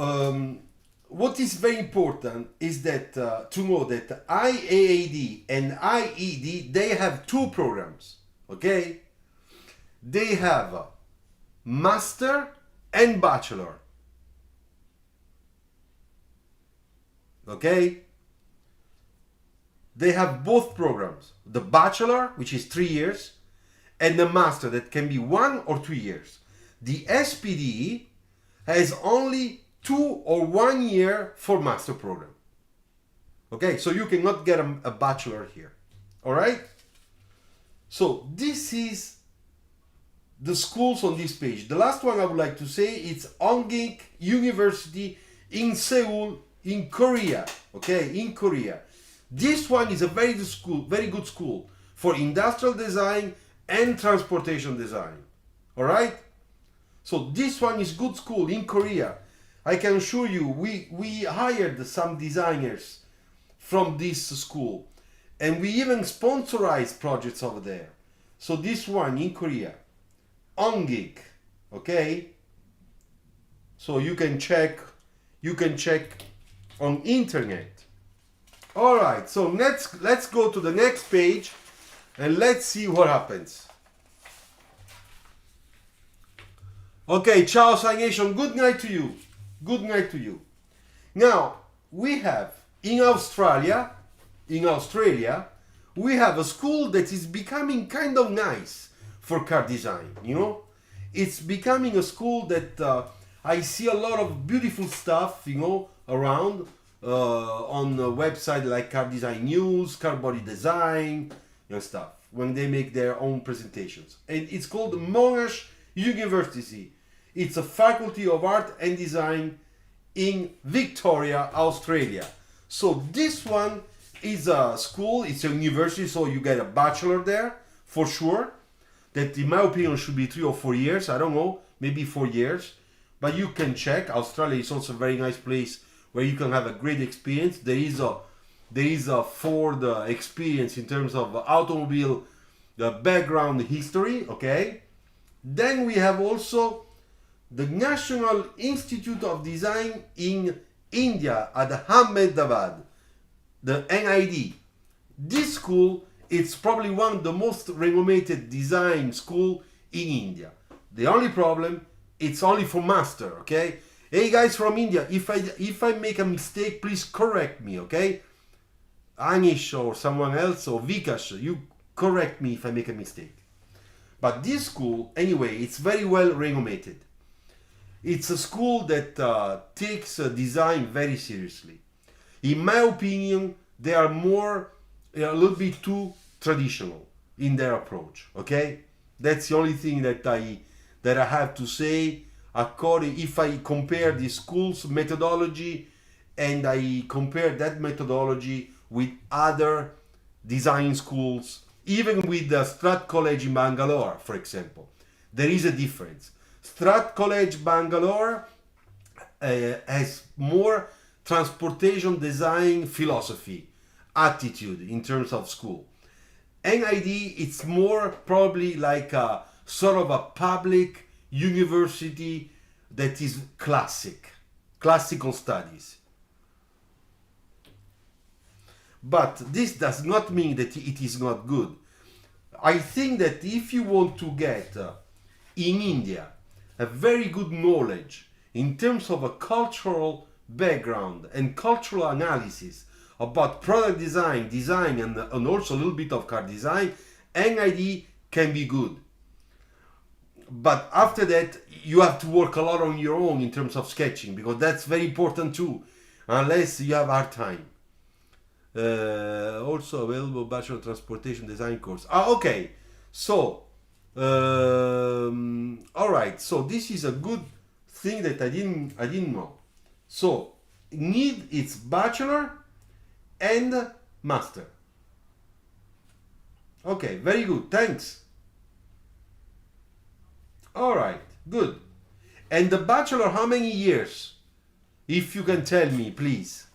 what is very important is that to know that IAAD and IED, they have two programs. Okay, they have master and bachelor. Okay, they have both programs, the bachelor, which is 3 years, and the master, that can be 1 or 2 years. The SPD has only 2 or 1 year for master program. Okay, so you cannot get a bachelor here. All right, so this is the schools on this page. The last one I would like to say it's Ongik University in Seoul in Korea. Okay, in Korea. This one is a very good school for industrial design and transportation design. All right, so this one is good school in Korea. I can assure you, we hired some designers from this school, and we even sponsorized projects over there. So this one in Korea, Ongik, okay. So you can check on internet. All right, so let's go to the next page and let's see what happens. Okay, ciao Sai Nation, good night to you. Good night to you. Now, we have in Australia, we have a school that is becoming kind of nice for car design, you know? It's becoming a school that I see a lot of beautiful stuff, you know, around on a website like Car Design News, Car Body Design, and stuff, when they make their own presentations. And it's called Monash University. It's a faculty of art and design in Victoria, Australia. So this one is a school, it's a university, so you get a bachelor there, for sure. That in my opinion should be 3 or 4 years, I don't know, maybe 4 years. But you can check. Australia is also a very nice place where you can have a great experience. There is a Ford experience in terms of automobile background history, okay? Then we have also the National Institute of Design in India at Ahmedabad, the NID. This school, it's probably one of the most renowned design school in India. The only problem, it's only for master, okay? Hey guys from India, if I make a mistake, please correct me, okay? Anish or someone else, or Vikash, you correct me if I make a mistake. But this school, anyway, it's very well renowned. It's a school that takes design very seriously. In my opinion, they are a little bit too traditional in their approach, okay? That's the only thing that I have to say. If I compare the school's methodology and I compare that methodology with other design schools Even with the Strat College in Bangalore, for example, there is a difference. Strat College Bangalore has more transportation design philosophy, attitude in terms of school. NID, it's more probably like a sort of a public university that is classical studies. But this does not mean that it is not good. I think that if you want to get in India a very good knowledge in terms of a cultural background and cultural analysis about product design, and also a little bit of car design, NID can be good. But after that, you have to work a lot on your own in terms of sketching, because that's very important too, unless you have hard time. Also available Bachelor Transportation Design course. Okay. So, all right. So this is a good thing that I didn't know. So, need it's Bachelor and Master. Okay, very good. Thanks. All right, good. And the Bachelor, how many years? If you can tell me, please.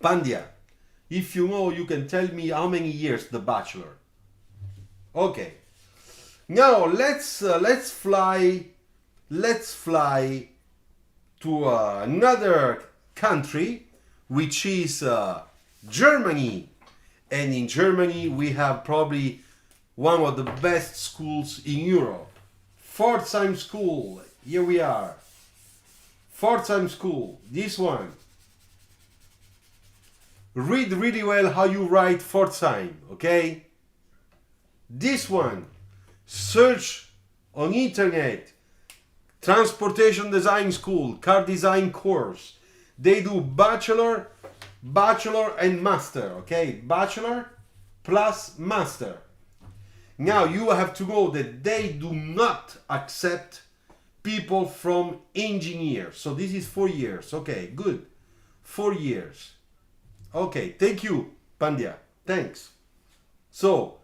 Pandya, if you know, you can tell me how many years the Bachelor. Okay. Now let's fly to another country, which is Germany. And in Germany we have probably one of the best schools in Europe. Pforzheim School. Here we are. Pforzheim School. This one. Read really well how you write Pforzheim, okay? This one. Search on internet. Transportation Design School, car design course. They do bachelor and master, okay? Bachelor plus master. Now you have to know that they do not accept people from engineers. So this is 4 years. Okay, good. 4 years. Okay, thank you, Pandya. Thanks. So,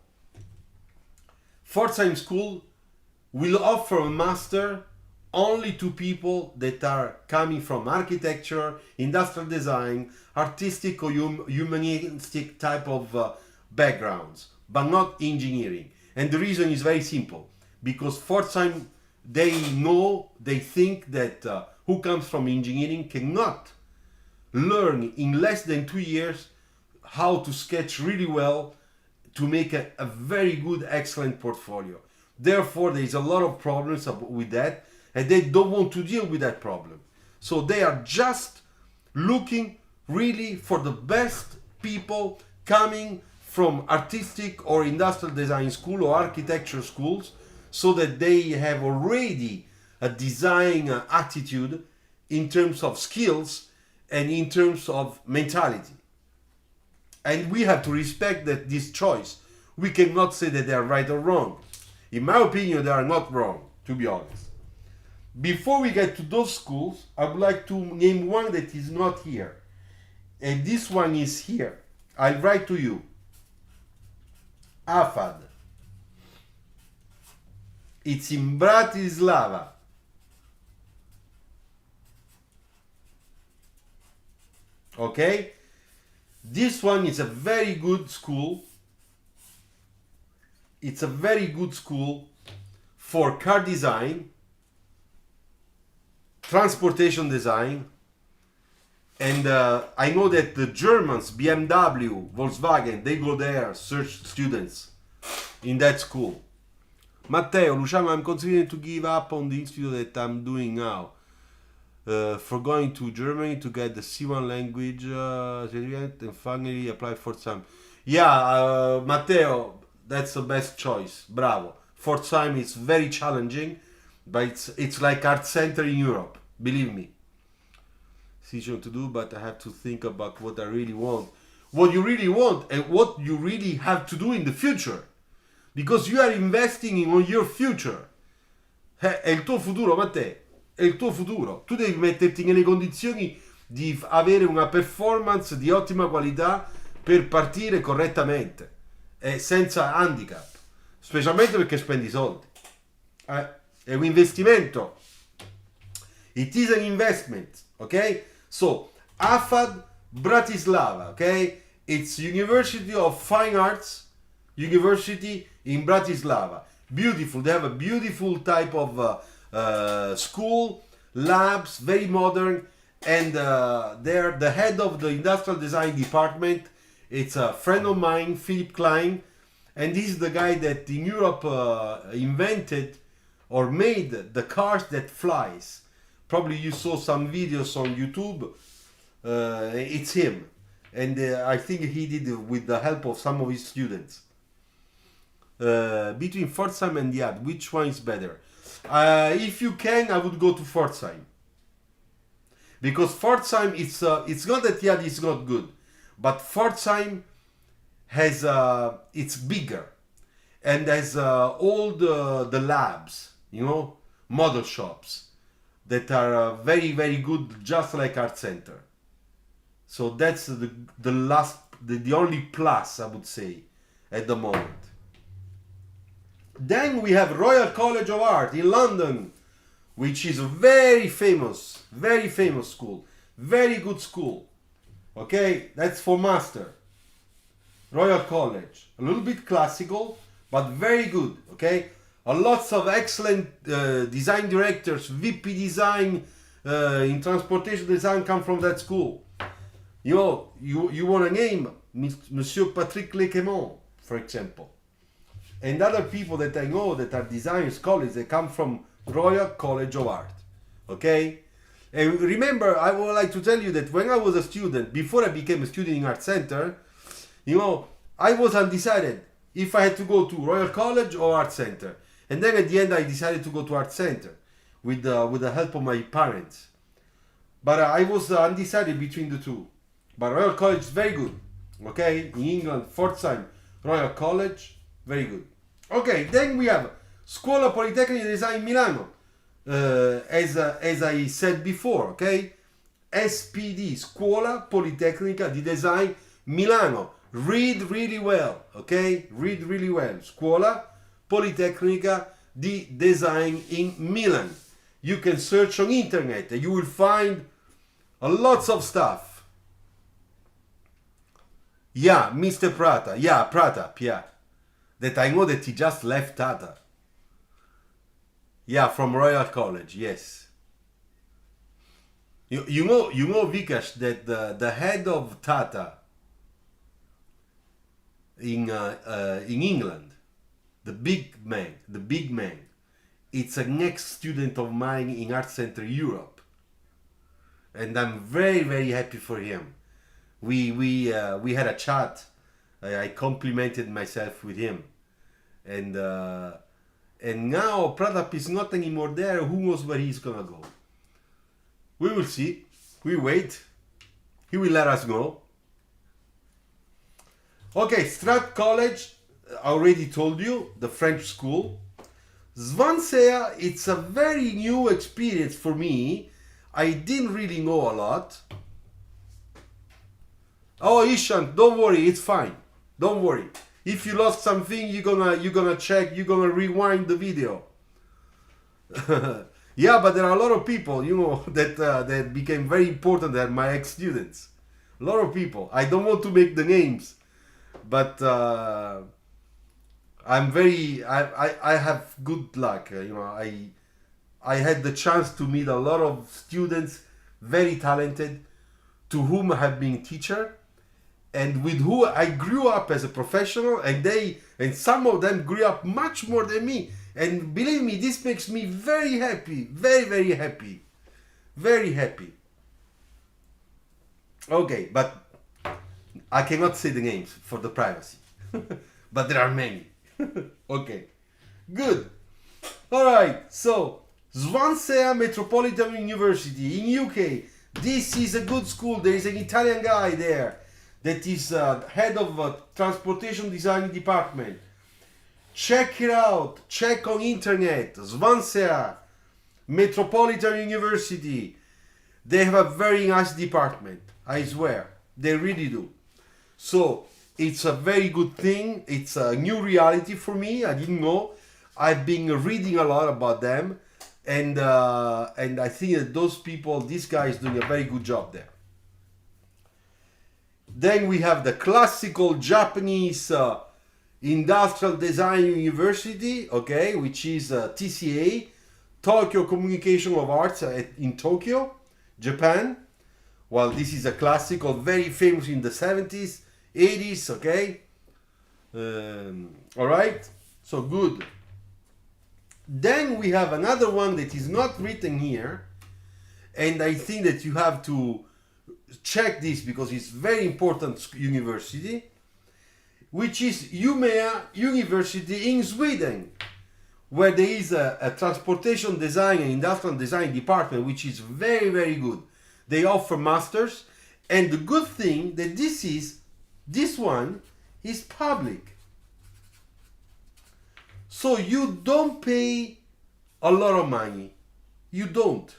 Pforzheim School will offer a master only to people that are coming from architecture, industrial design, artistic or humanistic type of backgrounds, but not engineering. And the reason is very simple, because Pforzheim, they think that who comes from engineering cannot learn in less than 2 years how to sketch really well to make a very good, excellent portfolio. Therefore, there is a lot of problems with that, and they don't want to deal with that problem. So they are just looking really for the best people coming from artistic or industrial design school or architecture schools, so that they have already a design attitude in terms of skills and in terms of mentality. And we have to respect that this choice. We cannot say that they are right or wrong. In my opinion, they are not wrong, to be honest. Before we get to those schools, I would like to name one that is not here. And this one is here. I'll write to you. AFAD. It's in Bratislava. Okay? This one is a very good school. It's a very good school for car design, transportation design, and I know that the Germans, BMW, Volkswagen, they go there, search students in that school. Matteo, Luciano, I'm considering to give up on the institute that I'm doing now. For going to Germany to get the C1 language certificate and finally apply for some. Yeah, Matteo, that's the best choice. Bravo. Pforzheim is very challenging, but it's like art center in Europe. Believe me. Decision to do, but I have to think about what I really want. What you really want and what you really have to do in the future. Because you are investing on your future. È il tuo futuro, Matteo. È il tuo futuro. Tu devi metterti nelle condizioni di avere una performance di ottima qualità per partire correttamente. senza handicap, specialmente perché spendi soldi. È un investimento. It is an investment, okay? So, AFAD Bratislava, okay? It's University of Fine Arts University in Bratislava. Beautiful. They have a beautiful type of school, labs, very modern, and they're the head of the industrial design department. It's a friend of mine, Philip Klein, and this is the guy that in Europe invented or made the cars that flies. Probably you saw some videos on YouTube. It's him, and I think he did it with the help of some of his students. Between Pforzheim and Yad, which one is better? If you can, I would go to Pforzheim, because Pforzheim it's not that Yad is not good, but Pforzheim has it's bigger and has all the labs, model shops that are very very good, just like Art Center. So that's the only plus I would say at the moment. Then we have Royal College of Art in London, which is a very famous school, very good school. Okay, that's for master. Royal College, a little bit classical, but very good. Okay, lots of excellent design directors, VP design in transportation design come from that school. You want to name Monsieur Patrick Lequemont, for example, and other people that I know that are designers, colleagues, they come from Royal College of Art. Okay, and remember, I would like to tell you that when I was a student, before I became a student in Art Center, I was undecided if I had to go to Royal College or Art Center, and then at the end I decided to go to Art Center with the help of my parents. But I was undecided between the two. But Royal College is very good. Okay, in England, Pforzheim, Royal College, very good. Okay, then we have Scuola Politecnica di Design Milano, as I said before. Okay, SPD, Scuola Politecnica di Design Milano. Read really well. Okay, read really well. Scuola Politecnica di Design in Milan. You can search on internet and you will find lots of stuff. Yeah, Mr. Prata. Yeah, Pratap, yeah. That I know that he just left Tata. Yeah, from Royal College, yes. You know Vikash, that the head of Tata in England, the big man, it's an ex-student of mine in Art Center Europe, and I'm very very happy for him. We had a chat. I complimented myself with him, and now Pratap is not anymore there. Who knows where he's gonna go? We will see. We wait. He will let us know. Okay, Strat College, I already told you, the French school. Zvansea, it's a very new experience for me. I didn't really know a lot. Oh, Ishan, don't worry, it's fine. Don't worry. If you lost something, you're gonna check, you're gonna rewind the video. Yeah, but there are a lot of people, that became very important. They're my ex-students. A lot of people. I don't want to make the names, but I'm very. I have good luck. I had the chance to meet a lot of students, very talented, to whom I have been teacher, and with who I grew up as a professional, and some of them grew up much more than me. And believe me, this makes me very happy, very, very happy, very happy. Okay, but I cannot say the names for the privacy, but there are many. Okay, good. All right, so Swansea Metropolitan University in UK. This is a good school. There is an Italian guy there that is head of transportation design department. Check it out. Check on internet. Swansea Metropolitan University. They have a very nice department. I swear. They really do. So, It's a very good thing. It's a new reality for me. I didn't know. I've been reading a lot about them, and I think that those people, this guy is doing a very good job there. Then we have the classical Japanese Industrial Design University, okay, which is TCA, Tokyo Communication of Arts in Tokyo, Japan. Well, this is a classical, very famous in the 70s, 80s, okay. All right, so good. Then we have another one that is not written here, and I think that you have to check this because it's very important university, which is Umeå University in Sweden, where there is a transportation design and industrial design department, which is very, very good. They offer masters, and the good thing that this one is public. So you don't pay a lot of money. You don't.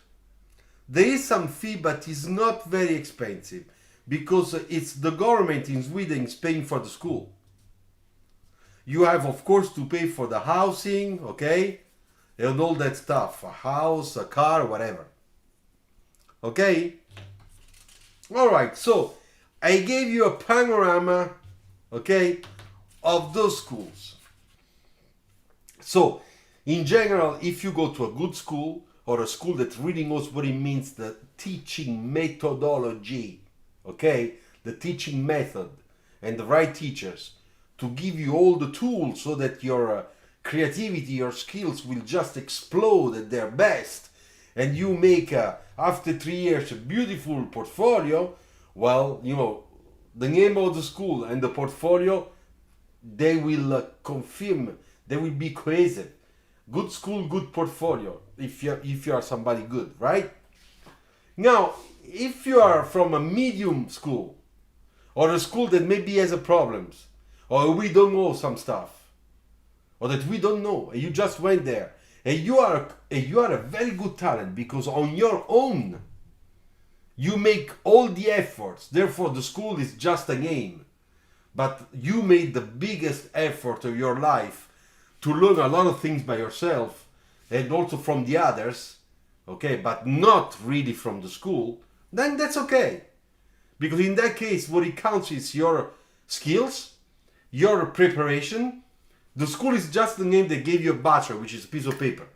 There is some fee, but it's not very expensive because it's the government in Sweden is paying for the school. You have, of course, to pay for the housing, okay, and all that stuff, a house, a car, whatever. Okay? All right, so I gave you a panorama, okay, of those schools. So, in general, if you go to a good school or a school that really knows what it means, the teaching methodology, okay, the teaching method and the right teachers to give you all the tools so that your creativity, your skills will just explode at their best, and you make, after 3 years, a beautiful portfolio. Well, you know, the name of the school and the portfolio, they will confirm, they will be cohesive. Good school, good portfolio, if you are somebody good, right? Now, if you are from a medium school, or a school that maybe has a problems, or we don't know some stuff, or that we don't know, and you just went there, and you are a very good talent because on your own, you make all the efforts. Therefore, the school is just a game, but you made the biggest effort of your life to learn a lot of things by yourself and also from the others, okay, but not really from the school, then that's okay. Because in that case, what it counts is your skills, your preparation. The school is just the name that gave you a bachelor, which is a piece of paper.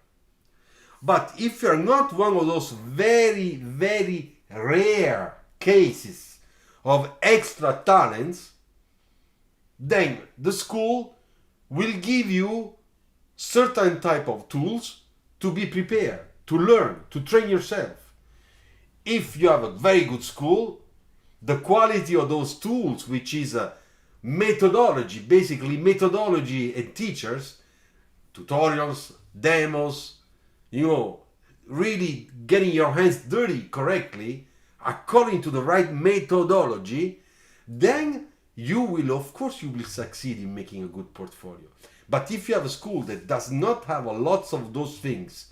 But if you're not one of those very, very rare cases of extra talents, then the school will give you certain type of tools to be prepared, to learn, to train yourself. If you have a very good school, the quality of those tools, which is a methodology, basically methodology and teachers, tutorials, demos, you know, really getting your hands dirty correctly, according to the right methodology, then you will, of course, you will succeed in making a good portfolio. But if you have a school that does not have a lots of those things,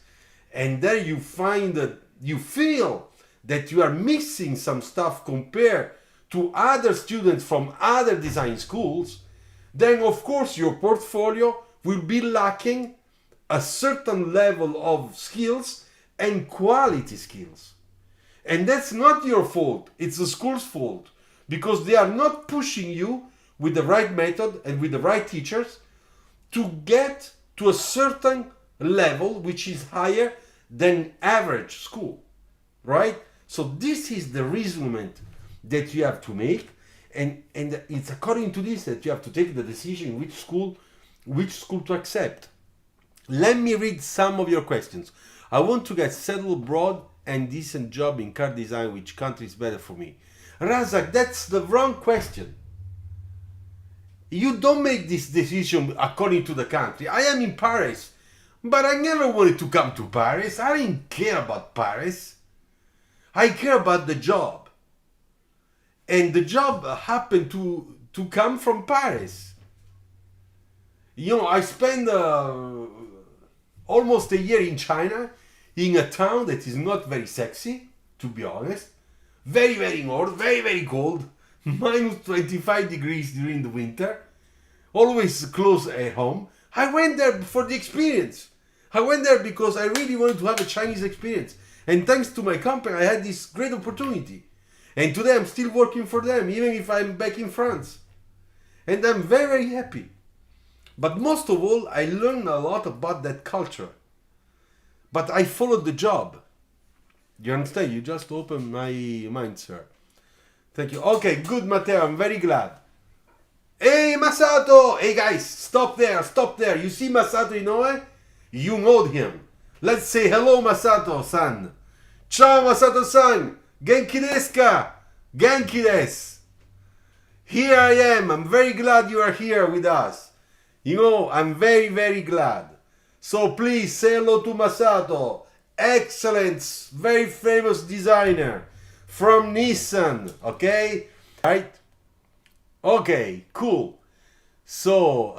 and then you find that you feel that you are missing some stuff compared to other students from other design schools, then of course your portfolio will be lacking a certain level of skills and quality skills. And that's not your fault, it's the school's fault, because they are not pushing you with the right method and with the right teachers to get to a certain level which is higher than average school, right? So this is the reasonement that you have to make, and it's according to this that you have to take the decision which school to accept. Let me read some of your questions. I want to get settled abroad and decent job in car design. Which country is better for me? Razak, that's the wrong question. You don't make this decision according to the country. I am in Paris, but I never wanted to come to Paris. I didn't care about Paris. I care about the job. And the job happened to come from Paris. You know, I spent almost a year in China, in a town that is not very sexy, to be honest. Very, very north, very, very cold. minus 25 degrees during the winter, always close at home. I went there for the experience. I went there because I really wanted to have a Chinese experience. And thanks to my company, I had this great opportunity. And today I'm still working for them, even if I'm back in France. And I'm very, very happy. But most of all, I learned a lot about that culture. But I followed the job. You understand? You just opened my mind, sir. Thank you. Okay, good, Matteo. I'm very glad. Hey, Masato! Hey, guys, stop there, stop there. You see Masato Inoue? You know him. Let's say hello, Masato-san. Ciao, Masato-san. Genki desu ka? Genki desu. Here I am. I'm very glad you are here with us. You know, I'm very, very glad. So please say hello to Masato. Excellent, very famous designer from Nissan. Okay? Right? Okay, cool. So,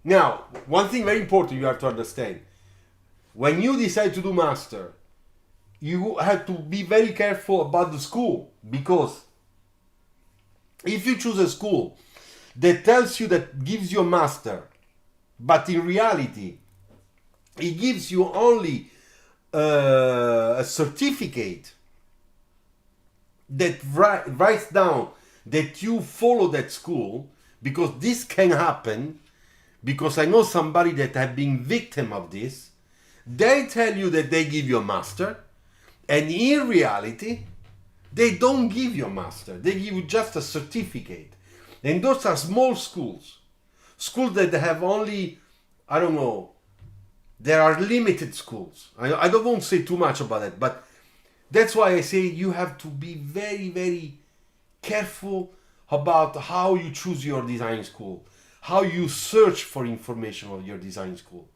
now, one thing very important you have to understand. When you decide to do master, you have to be very careful about the school, because if you choose a school that tells you that gives you a master, but in reality it gives you only a certificate that writes down that you follow that school, because this can happen, because I know somebody that have been victim of this. They tell you that they give you a master, and in reality they don't give you a master, they give you just a certificate. And those are small schools that have only, I don't know, there are limited schools. I don't want to say too much about it, but that's why I say you have to be very, very careful about how you choose your design school, how you search for information on your design school,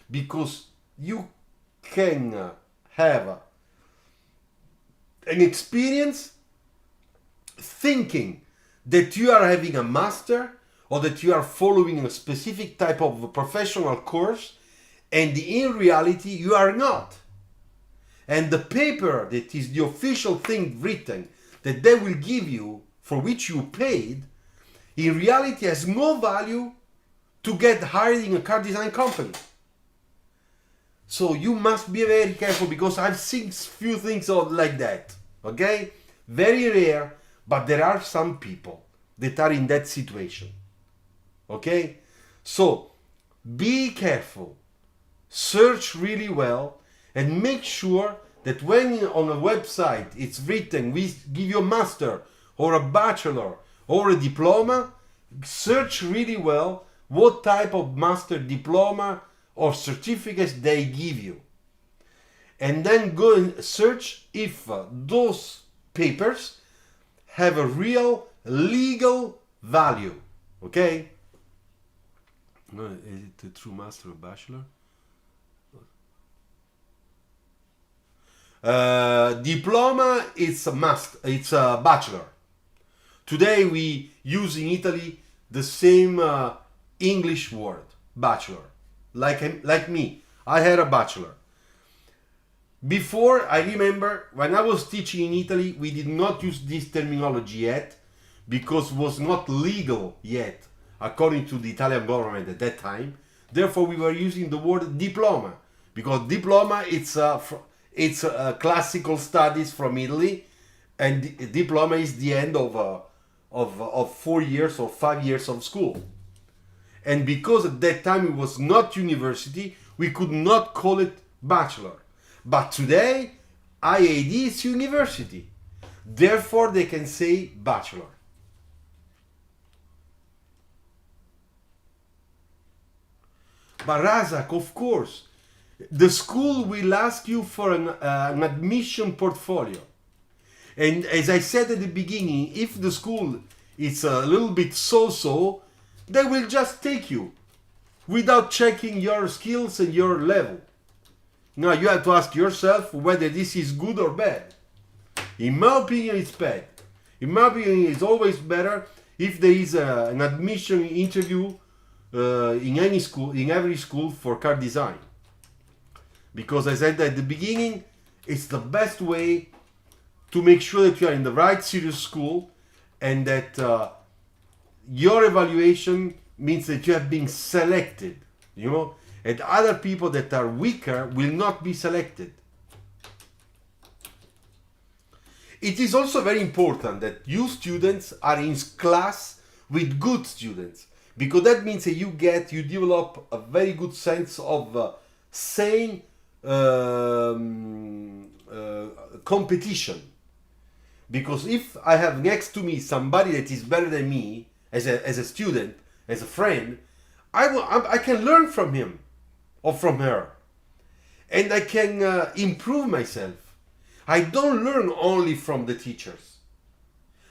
because you can have an experience thinking that you are having a master or that you are following a specific type of professional course, and in reality you are not. And the paper that is the official thing written that they will give you, for which you paid, in reality has no value to get hired in a car design company. So you must be very careful, because I've seen few things like that. Okay? Very rare, but there are some people that are in that situation. Okay? So be careful. Search really well, and make sure that when on a website it's written, we give you a master or a bachelor or a diploma, search really well what type of master, diploma or certificates they give you. And then go and search if those papers have a real legal value. Okay? No, is it a true master or bachelor? Diploma, it's a bachelor. Today we use in Italy the same English word, bachelor. Like me, I had a bachelor. Before, I remember when I was teaching in Italy, we did not use this terminology yet, because it was not legal yet, according to the Italian government at that time. Therefore, we were using the word diploma, because diploma it's classical studies from Italy, and diploma is the end of 4 years or 5 years of school. And because at that time it was not university, we could not call it bachelor. But today, IAD is university. Therefore, they can say bachelor. But Razak, of course, the school will ask you for an admission portfolio. And as I said at the beginning, if the school is a little bit so-so, they will just take you without checking your skills and your level. Now you have to ask yourself whether this is good or bad. In my opinion, it's bad. In my opinion, it's always better if there is an admission interview in any school, in every school for car design. Because as I said at the beginning, it's the best way to make sure that you are in the right serious school and that your evaluation means that you have been selected, you know, and other people that are weaker will not be selected. It is also very important that you students are in class with good students, because that means that you develop a very good sense of sane competition. Because if I have next to me somebody that is better than me as a student, as a friend, I can learn from him or from her, and I can improve myself. I don't learn only from the teachers.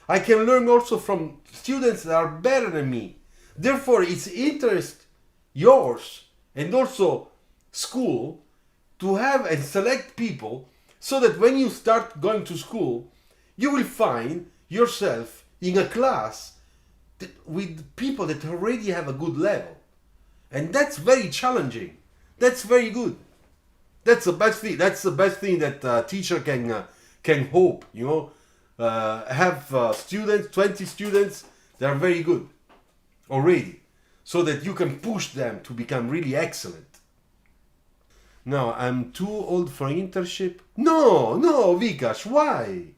I can learn also from students that are better than me. Therefore, it's yours and also school to have and select people so that when you start going to school, you will find yourself in a class with people that already have a good level. And that's very challenging. That's very good. That's the best thing. That's the best thing that a teacher can hope. You know, have students, 20 students that are very good already, so that you can push them to become really excellent. Now, I'm too old for internship. No, Vikash, why?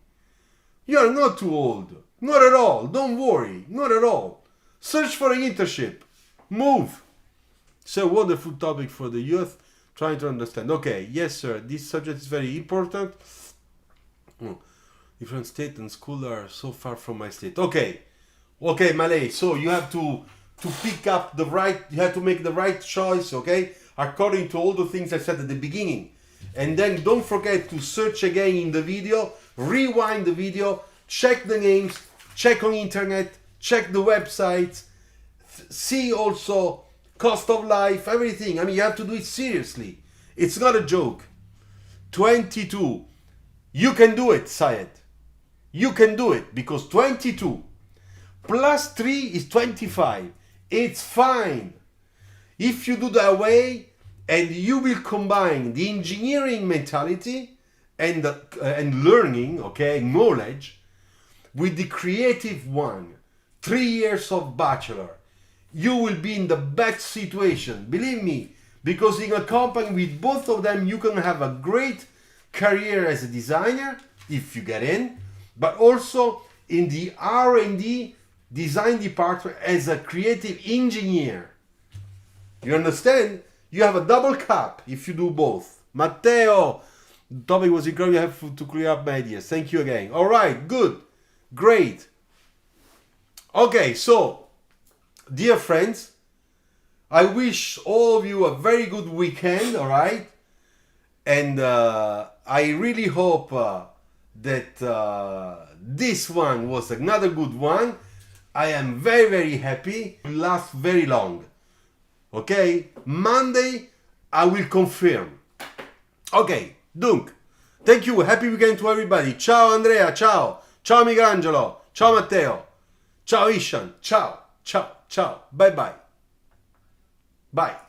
You are not too old. Not at all. Don't worry. Not at all. Search for an internship. Move. It's a wonderful topic for the youth. Trying to understand. Okay, yes, sir. This subject is very important. Different state and school are so far from my state. Okay, Malay. So you have to pick up the right. You have to make the right choice. Okay, according to all the things I said at the beginning, and then don't forget to search again in the video. Rewind the video. Check the names. Check on internet. Check the websites. See also cost of life, everything. I mean, you have to do it seriously. It's not a joke. 22. You can do it, Syed. You can do it, because 22 plus 3 is 25. It's fine. If you do that way, and you will combine the engineering mentality and learning, okay, knowledge, with the creative one, 3 years of bachelor, you will be in the best situation, believe me, because in a company with both of them, you can have a great career as a designer, if you get in, but also in the R&D design department as a creative engineer. You understand? You have a double cap if you do both. Matteo, the topic was incredibly helpful to clear up my ideas. Thank you again. All right, good, great. Okay, so, dear friends, I wish all of you a very good weekend, all right? And I really hope that this one was another good one. I am very, very happy. It will last very long. Okay? Monday, I will confirm. Ok, dunque, thank you. Happy weekend to everybody. Ciao Andrea, ciao. Ciao Michelangelo. Ciao Matteo. Ciao Ishan. Ciao, ciao, ciao. Bye bye. Bye.